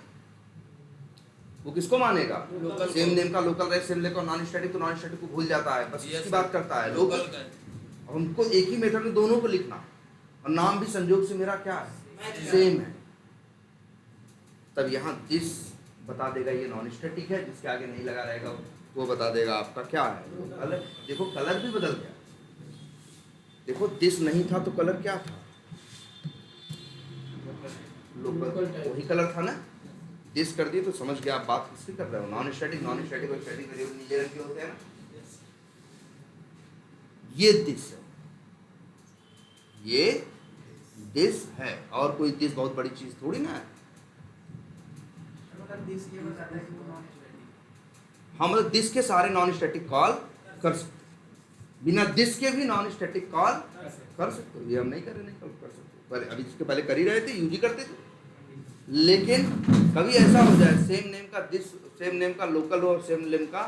वो किसको मानेगा, सेम नेम का लोकल रहे, सेम नेम का नॉन स्टैटिक, तो नॉन स्टैटिक को भूल जाता है, बस इसकी बात करता है लोकल। और हमको एक ही मेथड में दोनों को लिखना, और नाम भी संजोग से मेरा क्या है, सेम है, तब यहाँ दिस बता देगा ये नॉन स्टैटिक है, जिसके आगे नहीं लगा रहेगा वो बता देगा आपका क्या है, कलर। देखो कलर भी बदल गया, देखो दिस नहीं था तो कलर क्या था, लोकल, वही कलर था ना, दिस कर दिए तो समझ गया आप बात किसकी कर रहे हो, नॉन स्टैटिक और स्टैटिक वेरिएबल नीले रंग के होते हैं ना, ये दिस है, ये दिस है, और कोई दिस बहुत बड़ी चीज थोड़ी ना है। हाँ मतलब दिस के सारे नॉन स्टैटिक कॉल कर सकते, बिना दिस के भी नॉन स्टैटिक कॉल कर सकते हो, ये हम नहीं कर रहे, नहीं कर सकते, पहले अभी इसके पहले कर ही रहे थे, यूज ही करते थे। लेकिन कभी ऐसा हो जाए सेम नेम का दिस, सेम नेम का लोकल हो और सेम नेम का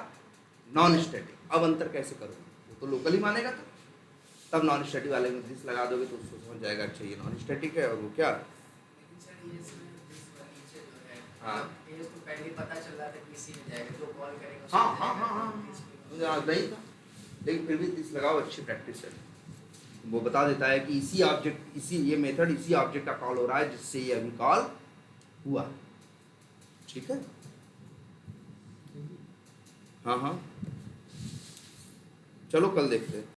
नॉन स्टैटिक, अब अंतर कैसे करोगे, वो तो लोकल ही मानेगा, तो तब नॉन स्टैटिक वाले में दिस लगा दोगे तो उसको समझ जाएगा अच्छा ये नॉन स्टैटिक है, और वो क्या, हाँ तो पहले पता चल रहा था कि इसी में जाएगा, जो कॉल करेगा हाँ हाँ हाँ हाँ मुझे याद नहीं था, लेकिन फिर भी दिस लगाओ, अच्छी प्रैक्टिस है। वो बता देता है कि इसी ऑब्जेक्ट, इसी ये मेथड इसी ऑब्जेक्ट का कॉल हो रहा है जिससे ये अभी कॉल हुआ, ठीक है। हाँ हाँ चलो कल देखते हैं।